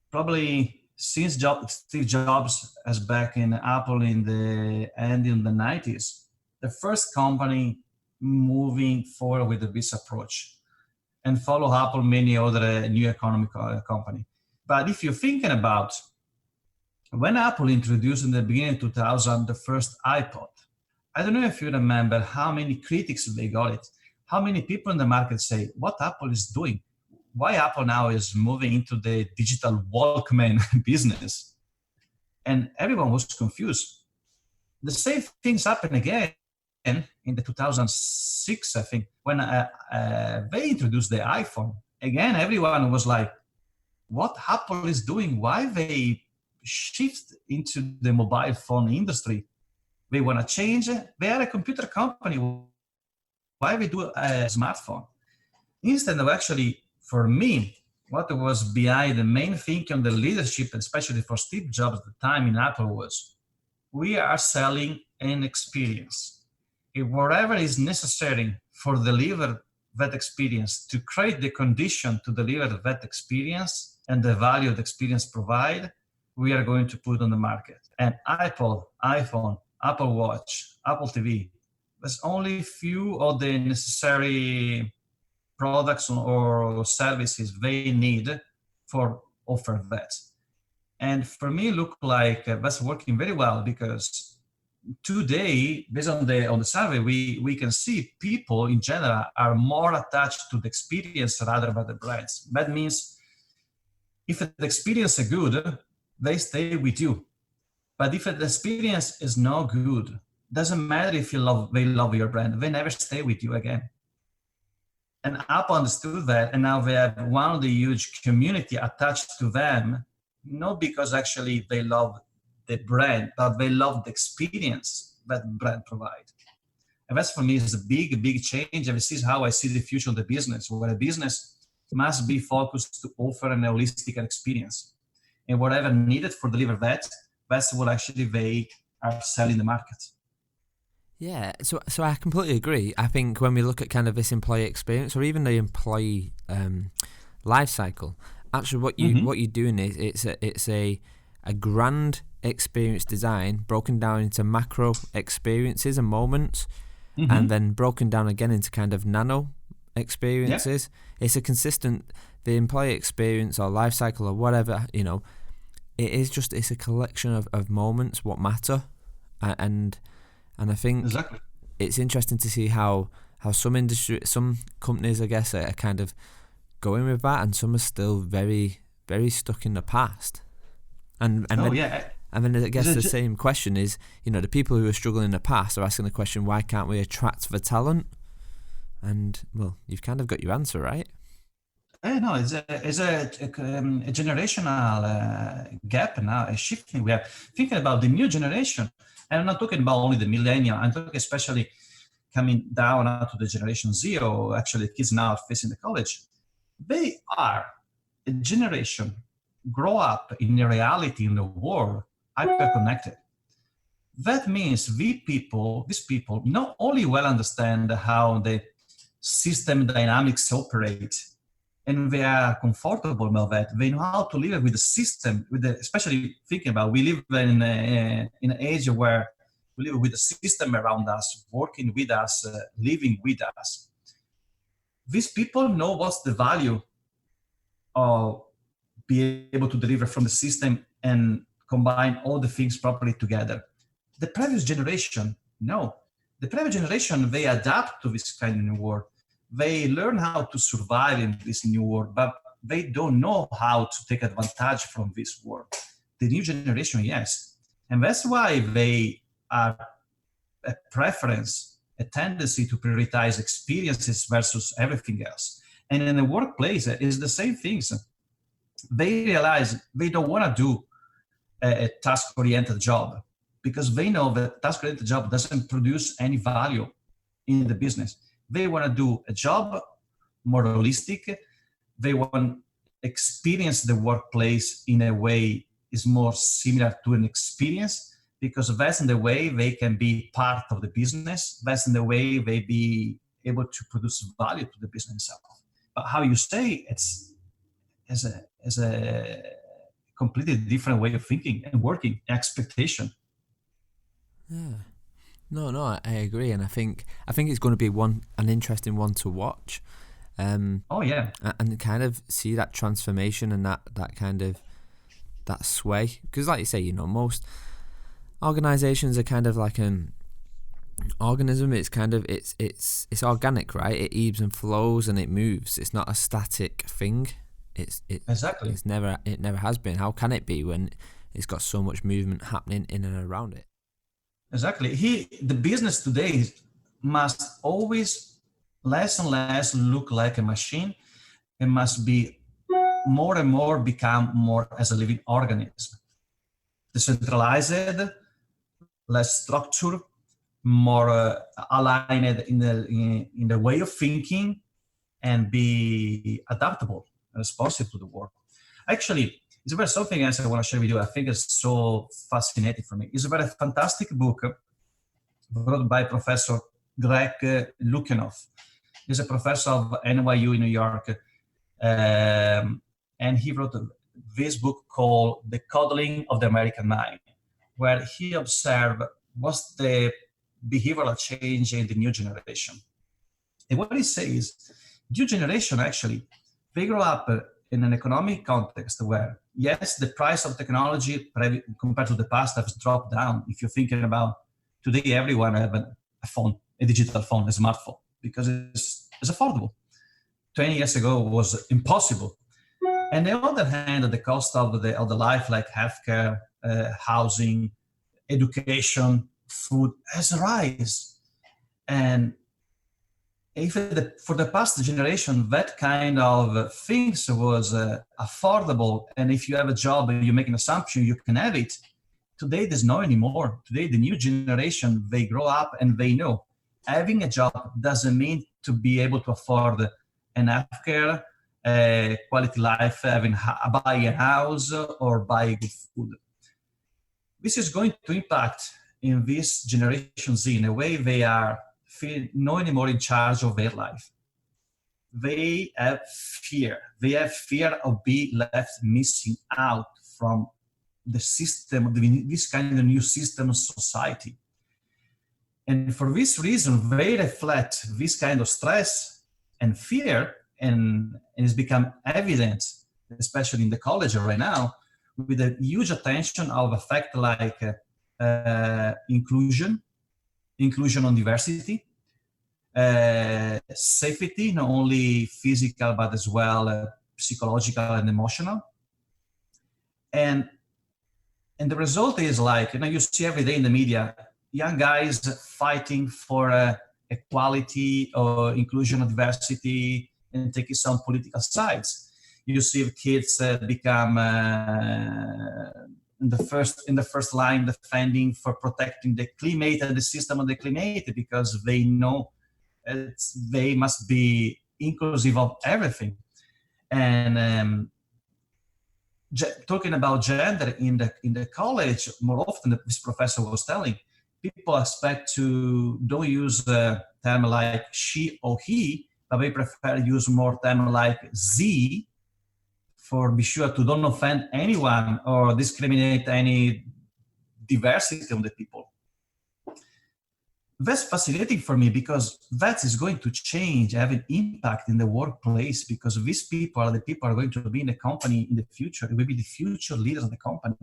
[SPEAKER 3] probably since Steve Jobs as back in Apple in the end in the 90s, the first company moving forward with this approach, and follow Apple many other new economic company. But if you're thinking about when Apple introduced in the beginning of 2000 the first iPod, I don't know if you remember how many critics they got it. How many people in the market say, what Apple is doing? Why Apple now is moving into the digital Walkman business? And everyone was confused. The same things happened again in the 2006, I think, when they introduced the iPhone. Again, everyone was like, what Apple is doing? Why they shift into the mobile phone industry? They want to change it. They are a computer company. Why we do a smartphone? Instead of actually, for me, what was behind the main thinking on the leadership, especially for Steve Jobs at the time in Apple, was we are selling an experience. If whatever is necessary for deliver that experience, to create the condition to deliver that experience and the value the experience provide, we are going to put on the market. and Apple, iPhone, Apple Watch, Apple TV. There's only few of the necessary products or services they need for offer that. And for me, look like that's working very well, because today, based on the survey, we can see people in general are more attached to the experience rather than the brands. That means if the experience is good, they stay with you. But if the experience is not good, doesn't matter if they love your brand, they never stay with you again. And Apple understood that, and now they have one of the huge community attached to them, not because actually they love the brand, but they love the experience that brand provide. And that's for me is a big, big change. And this is how I see the future of the business, where a business must be focused to offer an holistic experience. And whatever needed for deliver that, that's what actually they are selling the market.
[SPEAKER 2] Yeah, so I completely agree. I think when we look at kind of this employee experience, or even the employee life cycle, actually what you're doing is it's a grand experience design broken down into macro experiences and moments, and then broken down again into kind of nano experiences. Yeah. It's a consistent, the employee experience or life cycle or whatever, it's a collection of moments what matter, and I think exactly. It's interesting to see how some companies, I guess, are kind of going with that, and some are still very, very stuck in the past. And then I guess the same question is, the people who are struggling in the past are asking the question, why can't we attract the talent? And well, you've kind of got your answer, right?
[SPEAKER 3] No, it's a generational gap now, a shifting. We are thinking about the new generation. And I'm not talking about only the millennial. I'm talking especially coming down to the Generation Z, or actually kids now facing the college. They are a generation grow up in a reality in the world, hyper-connected. That means these people not only well understand how the system dynamics operate, and they are comfortable with that. They know how to live with the system, especially thinking about we live in an age where we live with the system around us, working with us, living with us. These people know what's the value of being able to deliver from the system and combine all the things properly together. The previous generation, no. The previous generation, they adapt to this kind of new world. They learn how to survive in this new world, but they don't know how to take advantage from this world. The new generation, yes. And that's why they are a preference, a tendency to prioritize experiences versus everything else. And in the workplace, it's the same things. They realize they don't want to do a task-oriented job, because they know that task-oriented job doesn't produce any value in the business. They want to do a job more holistic. They want to experience the workplace in a way is more similar to an experience, because that's in the way they can be part of the business. That's in the way they be able to produce value to the business itself. But how you say it's as a completely different way of thinking and working, expectation.
[SPEAKER 2] Yeah. No, I agree, and I think it's going to be an interesting one to watch. And kind of see that transformation and that kind of that sway, because like you say, most organizations are kind of like an organism. It's kind of it's organic, right? It ebbs and flows and it moves. It's not a static thing.
[SPEAKER 3] Exactly.
[SPEAKER 2] It never has been. How can it be when it's got so much movement happening in and around it?
[SPEAKER 3] Exactly. The business today must always less and less look like a machine. It must be more and more become more as a living organism. Decentralized, less structured, more aligned in the way of thinking, and be adaptable and responsive to the world. Actually, it's about something else I want to share with you. I think it's so fascinating for me. It's a very fantastic book wrote by Professor Greg Lukianoff. He's a professor of NYU in New York. And he wrote this book called The Coddling of the American Mind. where he observed what's the behavioral change in the new generation. And what he says, new generation actually, they grow up in an economic context where, yes, the price of technology compared to the past has dropped down. If you're thinking about today, everyone have a phone, a digital phone, a smartphone, because it's affordable. 20 years ago it was impossible. And on the other hand, the cost of the life, like healthcare, housing, education, food, has risen. And if for the past generation, that kind of things was affordable, and if you have a job and you make an assumption, you can have it. Today, there's no anymore. Today, the new generation, they grow up and they know having a job doesn't mean to be able to afford an healthcare, quality life, buy a house or buy good food. This is going to impact in this Generation Z in a way they are not anymore in charge of their life. They have fear. They have fear of being left missing out from the system, this kind of new system of society. And for this reason, they reflect this kind of stress and fear, and it's become evident, especially in the college right now, with a huge attention of a fact like inclusion on diversity, safety, not only physical, but as well psychological and emotional. And the result is like, you see every day in the media, young guys fighting for equality or inclusion or diversity and taking some political sides. You see kids become in the first line defending for protecting the climate and the system of the climate, because they know they must be inclusive of everything. And talking about gender in the college, more often this professor was telling, people expect to don't use a term like she or he, but they prefer use more term like Z, for be sure to don't offend anyone or discriminate any diversity of the people. That's fascinating for me, because that is going to change, have an impact in the workplace, because these people are the people who are going to be in the company in the future. It will be the future leaders of the company,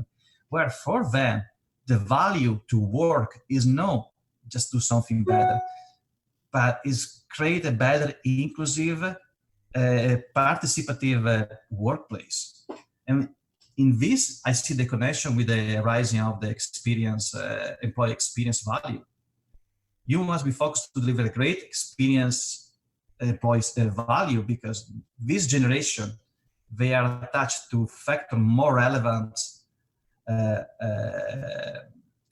[SPEAKER 3] where for them, the value to work is not just do something better, but is create a better, inclusive, participative workplace. And in this, I see the connection with the rising of the experience, employee experience value. You must be focused to deliver a great experience employees value, because this generation, they are attached to factor more relevant to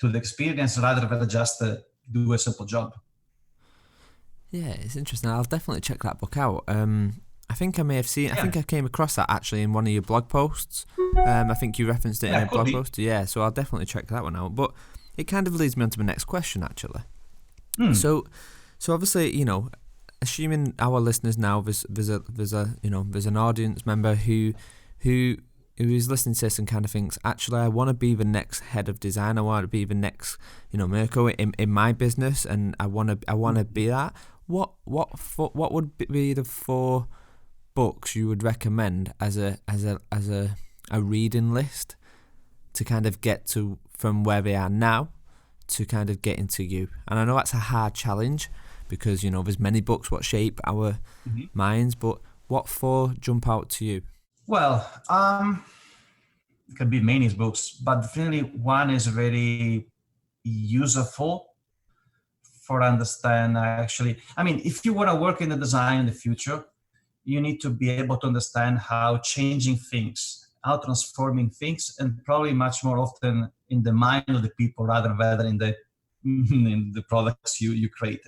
[SPEAKER 3] the experience rather than just do a simple job.
[SPEAKER 2] Yeah, it's interesting. I'll definitely check that book out. I think I may have seen. I think I came across that actually in one of your blog posts. I think you referenced it in a blog post. Yeah, so I'll definitely check that one out. But it kind of leads me on to my next question, actually. So obviously, assuming our listeners now, there's an audience member who is listening to this and kind of thinks, actually, I want to be the next head of design. I want to be the next, Mirco in my business, and I want to be that. What would be the 4 books you would recommend as a reading list to kind of get to from where they are now to kind of get into you? And I know that's a hard challenge, because there's many books what shape our minds, but what 4 jump out to you?
[SPEAKER 3] Well, it could be many books, but definitely one is very useful for understand actually. I mean, if you want to work in the design in the future, you need to be able to understand how changing things, how transforming things, and probably much more often in the mind of the people rather than in the products you create.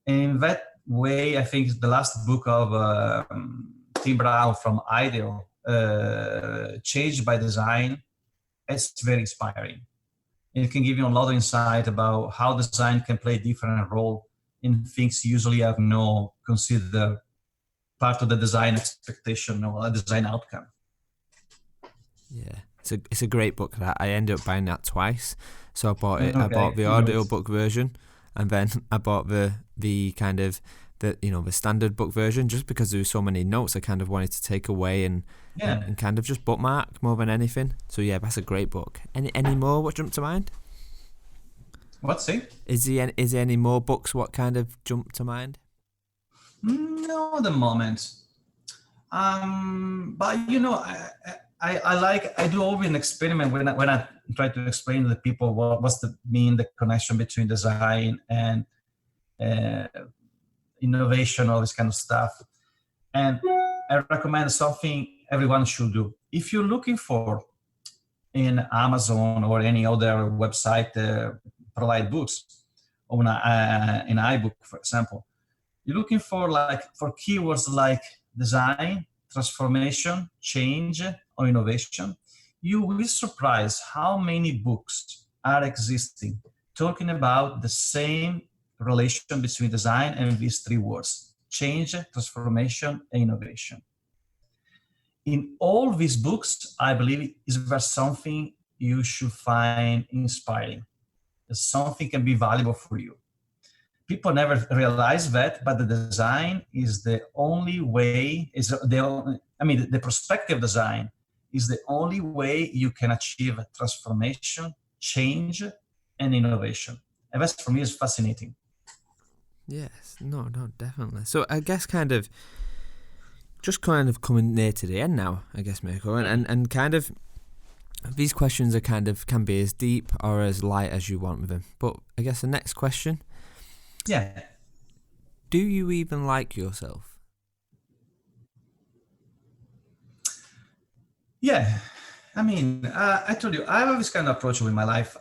[SPEAKER 3] In that way, I think the last book of Tim Brown from Ideal, Changed by Design, it's very inspiring. It can give you a lot of insight about how design can play a different role in things usually have no considered part of the design expectation or a design outcome.
[SPEAKER 2] Yeah, It's a great book. That I ended up buying that twice. So I bought it. I
[SPEAKER 3] Okay,
[SPEAKER 2] bought the
[SPEAKER 3] good.
[SPEAKER 2] audiobook version, and then I bought the kind of the standard book version, just because there were so many notes I kind of wanted to take away and kind of just bookmark more than anything. So yeah, that's a great book. Any more? What jumped to mind?
[SPEAKER 3] What's it?
[SPEAKER 2] Is there any more books? What kind of jumped to mind?
[SPEAKER 3] No, at the moment. But I do always an experiment when I try to explain to the people what's the connection between design and innovation, all this kind of stuff. And I recommend something everyone should do. If you're looking for in Amazon or any other website provide books, or an iBook, for example, you're looking for keywords like design, transformation, change, or innovation, you will be surprised how many books are existing talking about the same relation between design and these three words: change, transformation, and innovation. In all these books, I believe there something you should find inspiring. Something can be valuable for you. People never realize that, but the design is the only way, the perspective design is the only way you can achieve transformation, change, and innovation. And that for me is fascinating.
[SPEAKER 2] Yes, no, definitely. So I guess kind of coming near to the end now, I guess, Mirco, and kind of these questions are can be as deep or as light as you want with them. But I guess the next question.
[SPEAKER 3] Yeah.
[SPEAKER 2] Do you even like yourself?
[SPEAKER 3] Yeah. I mean, I told you, I have this kind of approach with my life.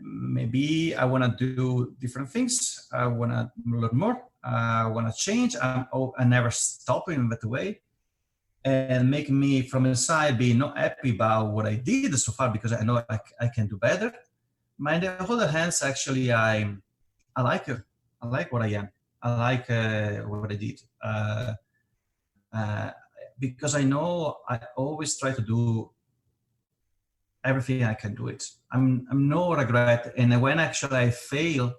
[SPEAKER 3] Maybe I want to do different things. I want to learn more. I want to change. I never stop in that way. And make me from inside be not happy about what I did so far, because I know I can do better. On the other hand, actually, I like it. I like what I am. I like what I did. Because I know I always try to do everything I can do it. I'm no regret. And when actually I fail,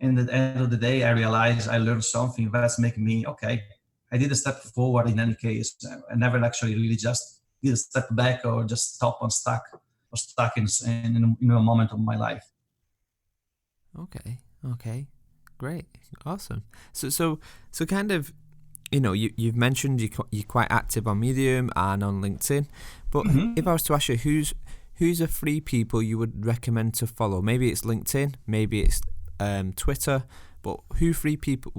[SPEAKER 3] in the end of the day, I realize I learned something that's making me, okay, I did a step forward in any case. I never actually really just did a step back or just stuck in a moment of my life.
[SPEAKER 2] Okay, great, awesome. So kind of, you've mentioned you're quite active on Medium and on LinkedIn, but if I was to ask you, who's the 3 people you would recommend to follow? Maybe it's LinkedIn, maybe it's Twitter, but which 3 people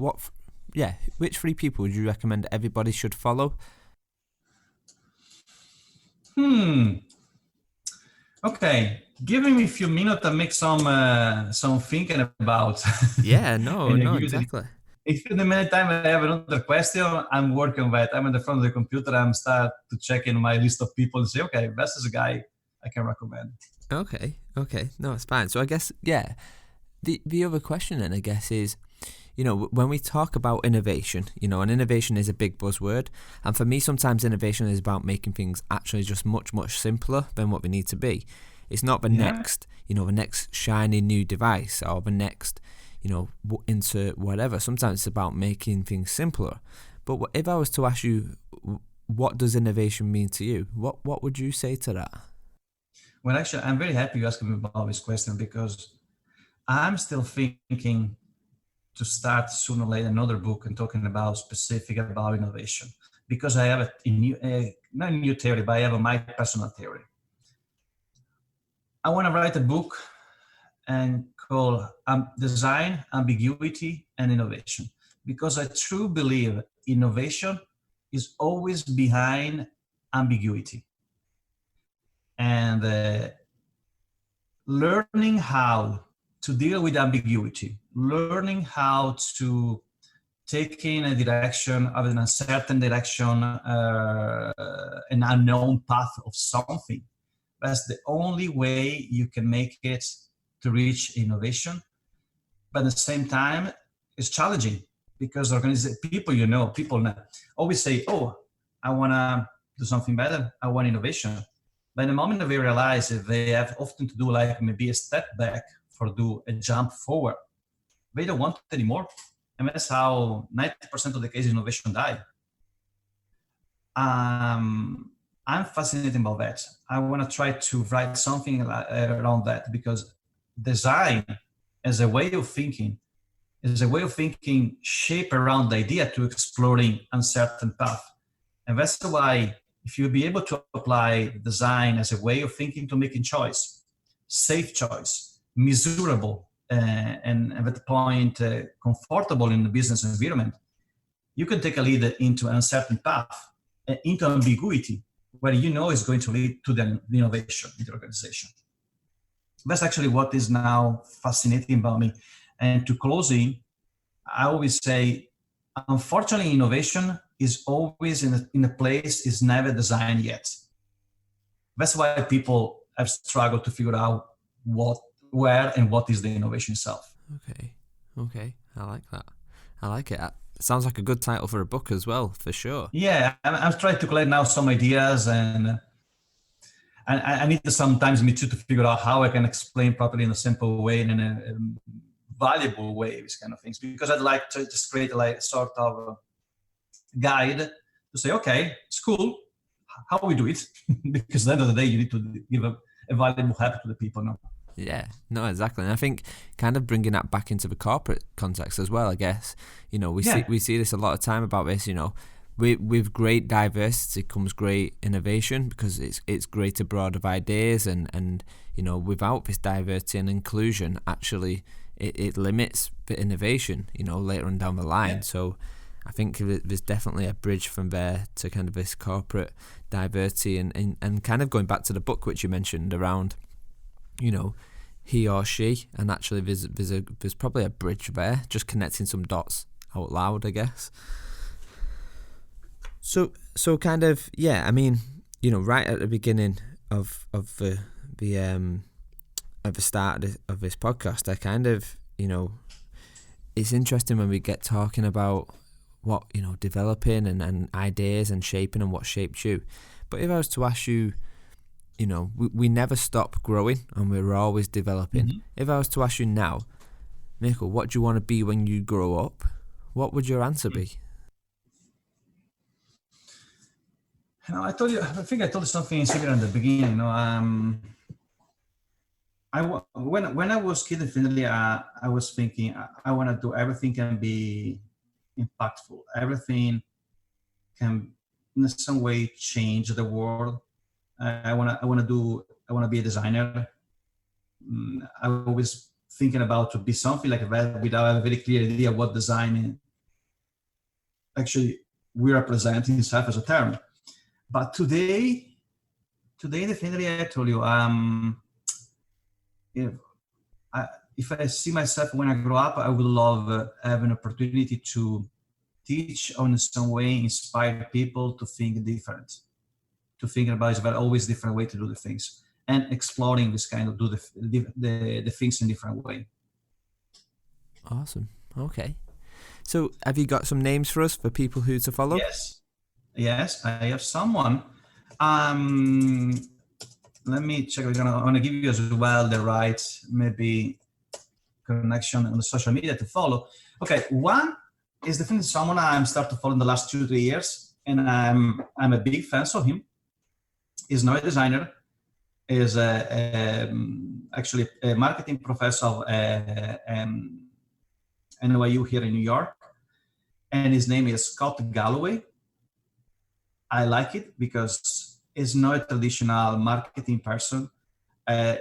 [SPEAKER 2] would you recommend everybody should follow?
[SPEAKER 3] Okay, give me a few minutes to make some thinking about.
[SPEAKER 2] Yeah, no, exactly.
[SPEAKER 3] If in the meantime I have another question, I'm working on that. I'm in the front of the computer. I'm start to check in my list of people and say, okay, this is a guy I can recommend.
[SPEAKER 2] Okay, no, it's fine. So I guess, yeah, the other question then, I guess, is, when we talk about innovation, and innovation is a big buzzword, and for me sometimes innovation is about making things actually just much, much simpler than what they need to be. It's not the next shiny new device or the next, insert whatever. Sometimes it's about making things simpler. But if I was to ask you, what does innovation mean to you? What would you say to that?
[SPEAKER 3] Well, actually, I'm very happy you asked me about this question, because I'm still thinking to start sooner or later another book and talking about innovation, because I have not a new theory, but I have my personal theory. I want to write a book and call Design, Ambiguity, and Innovation, because I truly believe innovation is always behind ambiguity. And learning how to deal with ambiguity, learning how to take in a direction of an uncertain direction, an unknown path of something. That's the only way you can make it to reach innovation. But at the same time, it's challenging, because people always say, oh, I want to do something better. I want innovation. But the moment that they realize that they have often to do like maybe a step back for do a jump forward, they don't want it anymore. And that's how 90% of the cases innovation die. I'm fascinated about that. I want to try to write something around that, because design as a way of thinking is a way of thinking shaped around the idea to exploring uncertain path. And that's why if you'll be able to apply design as a way of thinking to making choice, safe choice, measurable, and at that point comfortable in the business environment, you can take a lead into an uncertain path, into ambiguity, where you know is going to lead to the innovation in the organization. That's actually what is now fascinating about me. And to closing, I always say, unfortunately, innovation is always in a place is never designed yet. That's why people have struggled to figure out where and what is the innovation itself.
[SPEAKER 2] Okay, I like that. I like it. It sounds like a good title for a book as well, for sure.
[SPEAKER 3] Yeah, I'm trying to collect now some ideas, and I need to sometimes me too to figure out how I can explain properly in a simple way and in a valuable way these kind of things, because I'd like to just create like sort of a guide to say, okay, it's cool, how we do it, because at the end of the day you need to give a valuable help to the people now.
[SPEAKER 2] Yeah, no, exactly. And I think kind of bringing that back into the corporate context as well, I guess, we see this a lot of time about this, with great diversity comes great innovation, because it's greater broad of ideas, and without this diversity and inclusion, actually it limits the innovation, later on down the line. Yeah. So I think there's definitely a bridge from there to kind of this corporate diversity, and kind of going back to the book which you mentioned around, he or she, and actually there's probably a bridge there, just connecting some dots out loud, I guess. So kind of, yeah, I mean, right at the beginning of the start of this podcast, I kind of, it's interesting when we get talking about what, developing and ideas and shaping and what shaped you. But if I was to ask you, we never stop growing and we're always developing. Mm-hmm. If I was to ask you now, Mirco, what do you want to be when you grow up? What would your answer be?
[SPEAKER 3] I think I told you something similar in the beginning. When I was kid, definitely, I was thinking I want to do everything can be impactful. Everything can, in some way, change the world. I want to be a designer. I was always thinking about to be something like that without a very clear idea what design actually we represent itself as a term. But today, definitely, I told you, if I see myself when I grow up, I would love have an opportunity to teach or in some way inspire people to think different, to think about always different way to do the things, and exploring this kind of do the things in different way.
[SPEAKER 2] Awesome. Okay. So have you got some names for us for people who to follow?
[SPEAKER 3] Yes, I have someone. Let me check. I'm gonna give you as well the right maybe connection on the social media to follow. Okay, one is definitely someone I'm started to follow in the last 2-3 years, and I'm a big fan of him. He's not a designer. Is actually a marketing professor of NYU here in New York, and his name is Scott Galloway. I like it because he's not a traditional marketing person.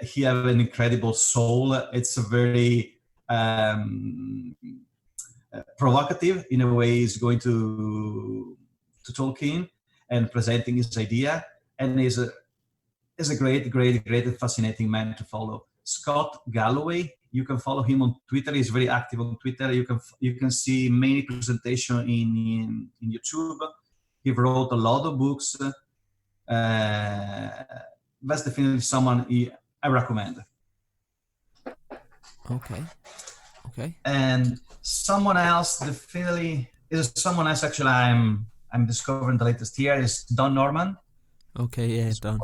[SPEAKER 3] He has an incredible soul. It's a very provocative in a way. He's going to talk in and presenting his idea, and he's a great and fascinating man to follow. Scott Galloway. You can follow him on Twitter. He's very active on Twitter. You can see many presentations in YouTube. He wrote a lot of books. That's definitely someone I recommend.
[SPEAKER 2] Okay.
[SPEAKER 3] And someone else definitely is someone else. Actually, I'm discovering the latest year is Don Norman.
[SPEAKER 2] Okay, yeah, done.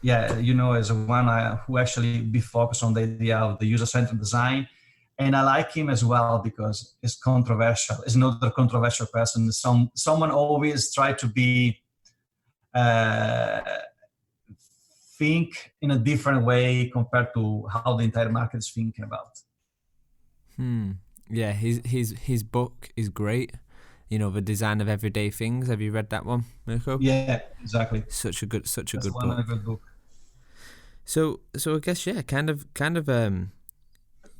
[SPEAKER 3] Yeah, as one who actually be focused on the idea of the user-centered design. And I like him as well because he's controversial. He's not a controversial person. Someone always try to be think in a different way compared to how the entire market is thinking about.
[SPEAKER 2] Yeah, his book is great. The Design of Everyday Things. Have you read that one, Mirco?
[SPEAKER 3] Yeah, exactly.
[SPEAKER 2] Such a good
[SPEAKER 3] That's
[SPEAKER 2] book.
[SPEAKER 3] a good book.
[SPEAKER 2] So I guess kind of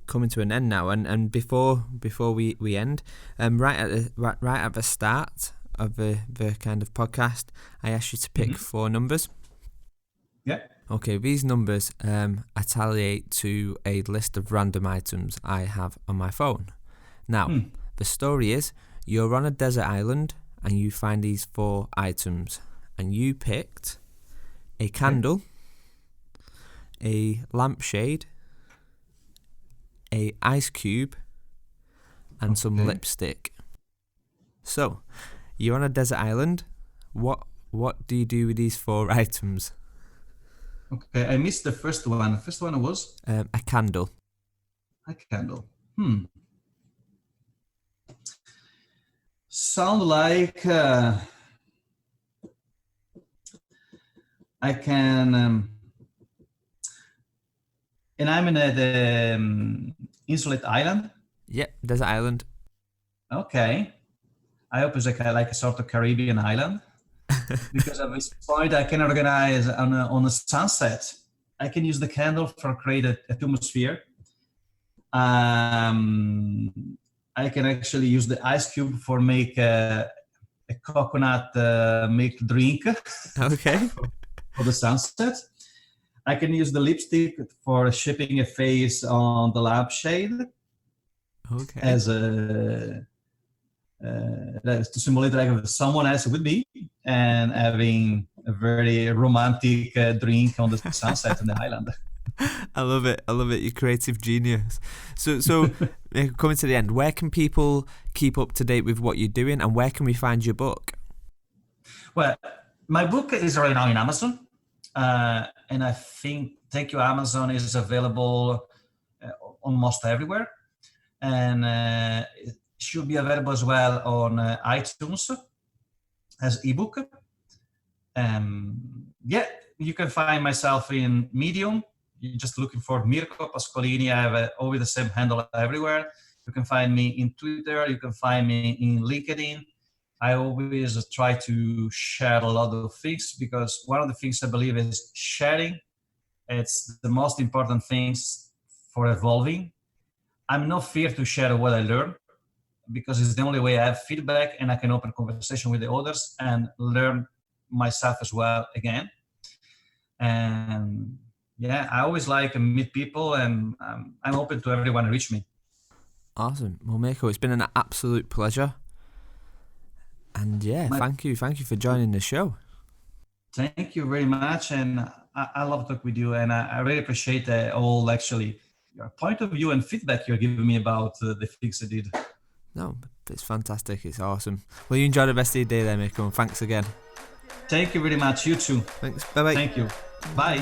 [SPEAKER 2] coming to an end now, and before we end, right at the start of the kind of podcast, I asked you to pick 4 numbers.
[SPEAKER 3] Yeah.
[SPEAKER 2] Okay, these numbers attaliate to a list of random items I have on my phone. Now, the story is you're on a desert island and you find these 4 items, and you picked a candle, a lampshade, a ice cube, and some lipstick. So, you're on a desert island. What do you do with these 4 items?
[SPEAKER 3] Okay, I missed the first one. The first one was?
[SPEAKER 2] A candle.
[SPEAKER 3] A candle. Sound like I can... and I'm in the insulate island?
[SPEAKER 2] Yep, desert island.
[SPEAKER 3] Okay. I hope it's like a sort of Caribbean island. Because at this point I can organize on a sunset. I can use the candle for create a atmosphere. I can actually use the ice cube for make a coconut milk drink.
[SPEAKER 2] Okay.
[SPEAKER 3] For the sunset. I can use the lipstick for shaping a face on the lampshade.
[SPEAKER 2] Okay.
[SPEAKER 3] As to simulate like someone else with me and having a very romantic drink on the sunset in the island.
[SPEAKER 2] I love it. You're creative genius. So coming to the end, where can people keep up to date with what you're doing, and where can we find your book?
[SPEAKER 3] Well, my book is right now in Amazon. And I think Thank You Amazon is available almost everywhere. And it should be available as well on iTunes as ebook. You can find myself in Medium. You're just looking for Mirco Pasqualini. I have always the same handle everywhere. You can find me in Twitter. You can find me in LinkedIn. I always try to share a lot of things because one of the things I believe is sharing. It's the most important things for evolving. I'm not fear to share what I learn because it's the only way I have feedback and I can open conversation with the others and learn myself as well again. And yeah, I always like to meet people and I'm open to everyone to reach me.
[SPEAKER 2] Awesome. Well, Mirco, it's been an absolute pleasure. And yeah, thank you for joining the show.
[SPEAKER 3] Thank you very much, and I love talking with you, and I really appreciate all actually your point of view and feedback you're giving me about the things I did.
[SPEAKER 2] No, it's fantastic. It's awesome. Well, you enjoy the rest of your day there, Mirco, and thanks again.
[SPEAKER 3] Thank you very much. You too.
[SPEAKER 2] Thanks. Bye-bye.
[SPEAKER 3] Thank you. Bye.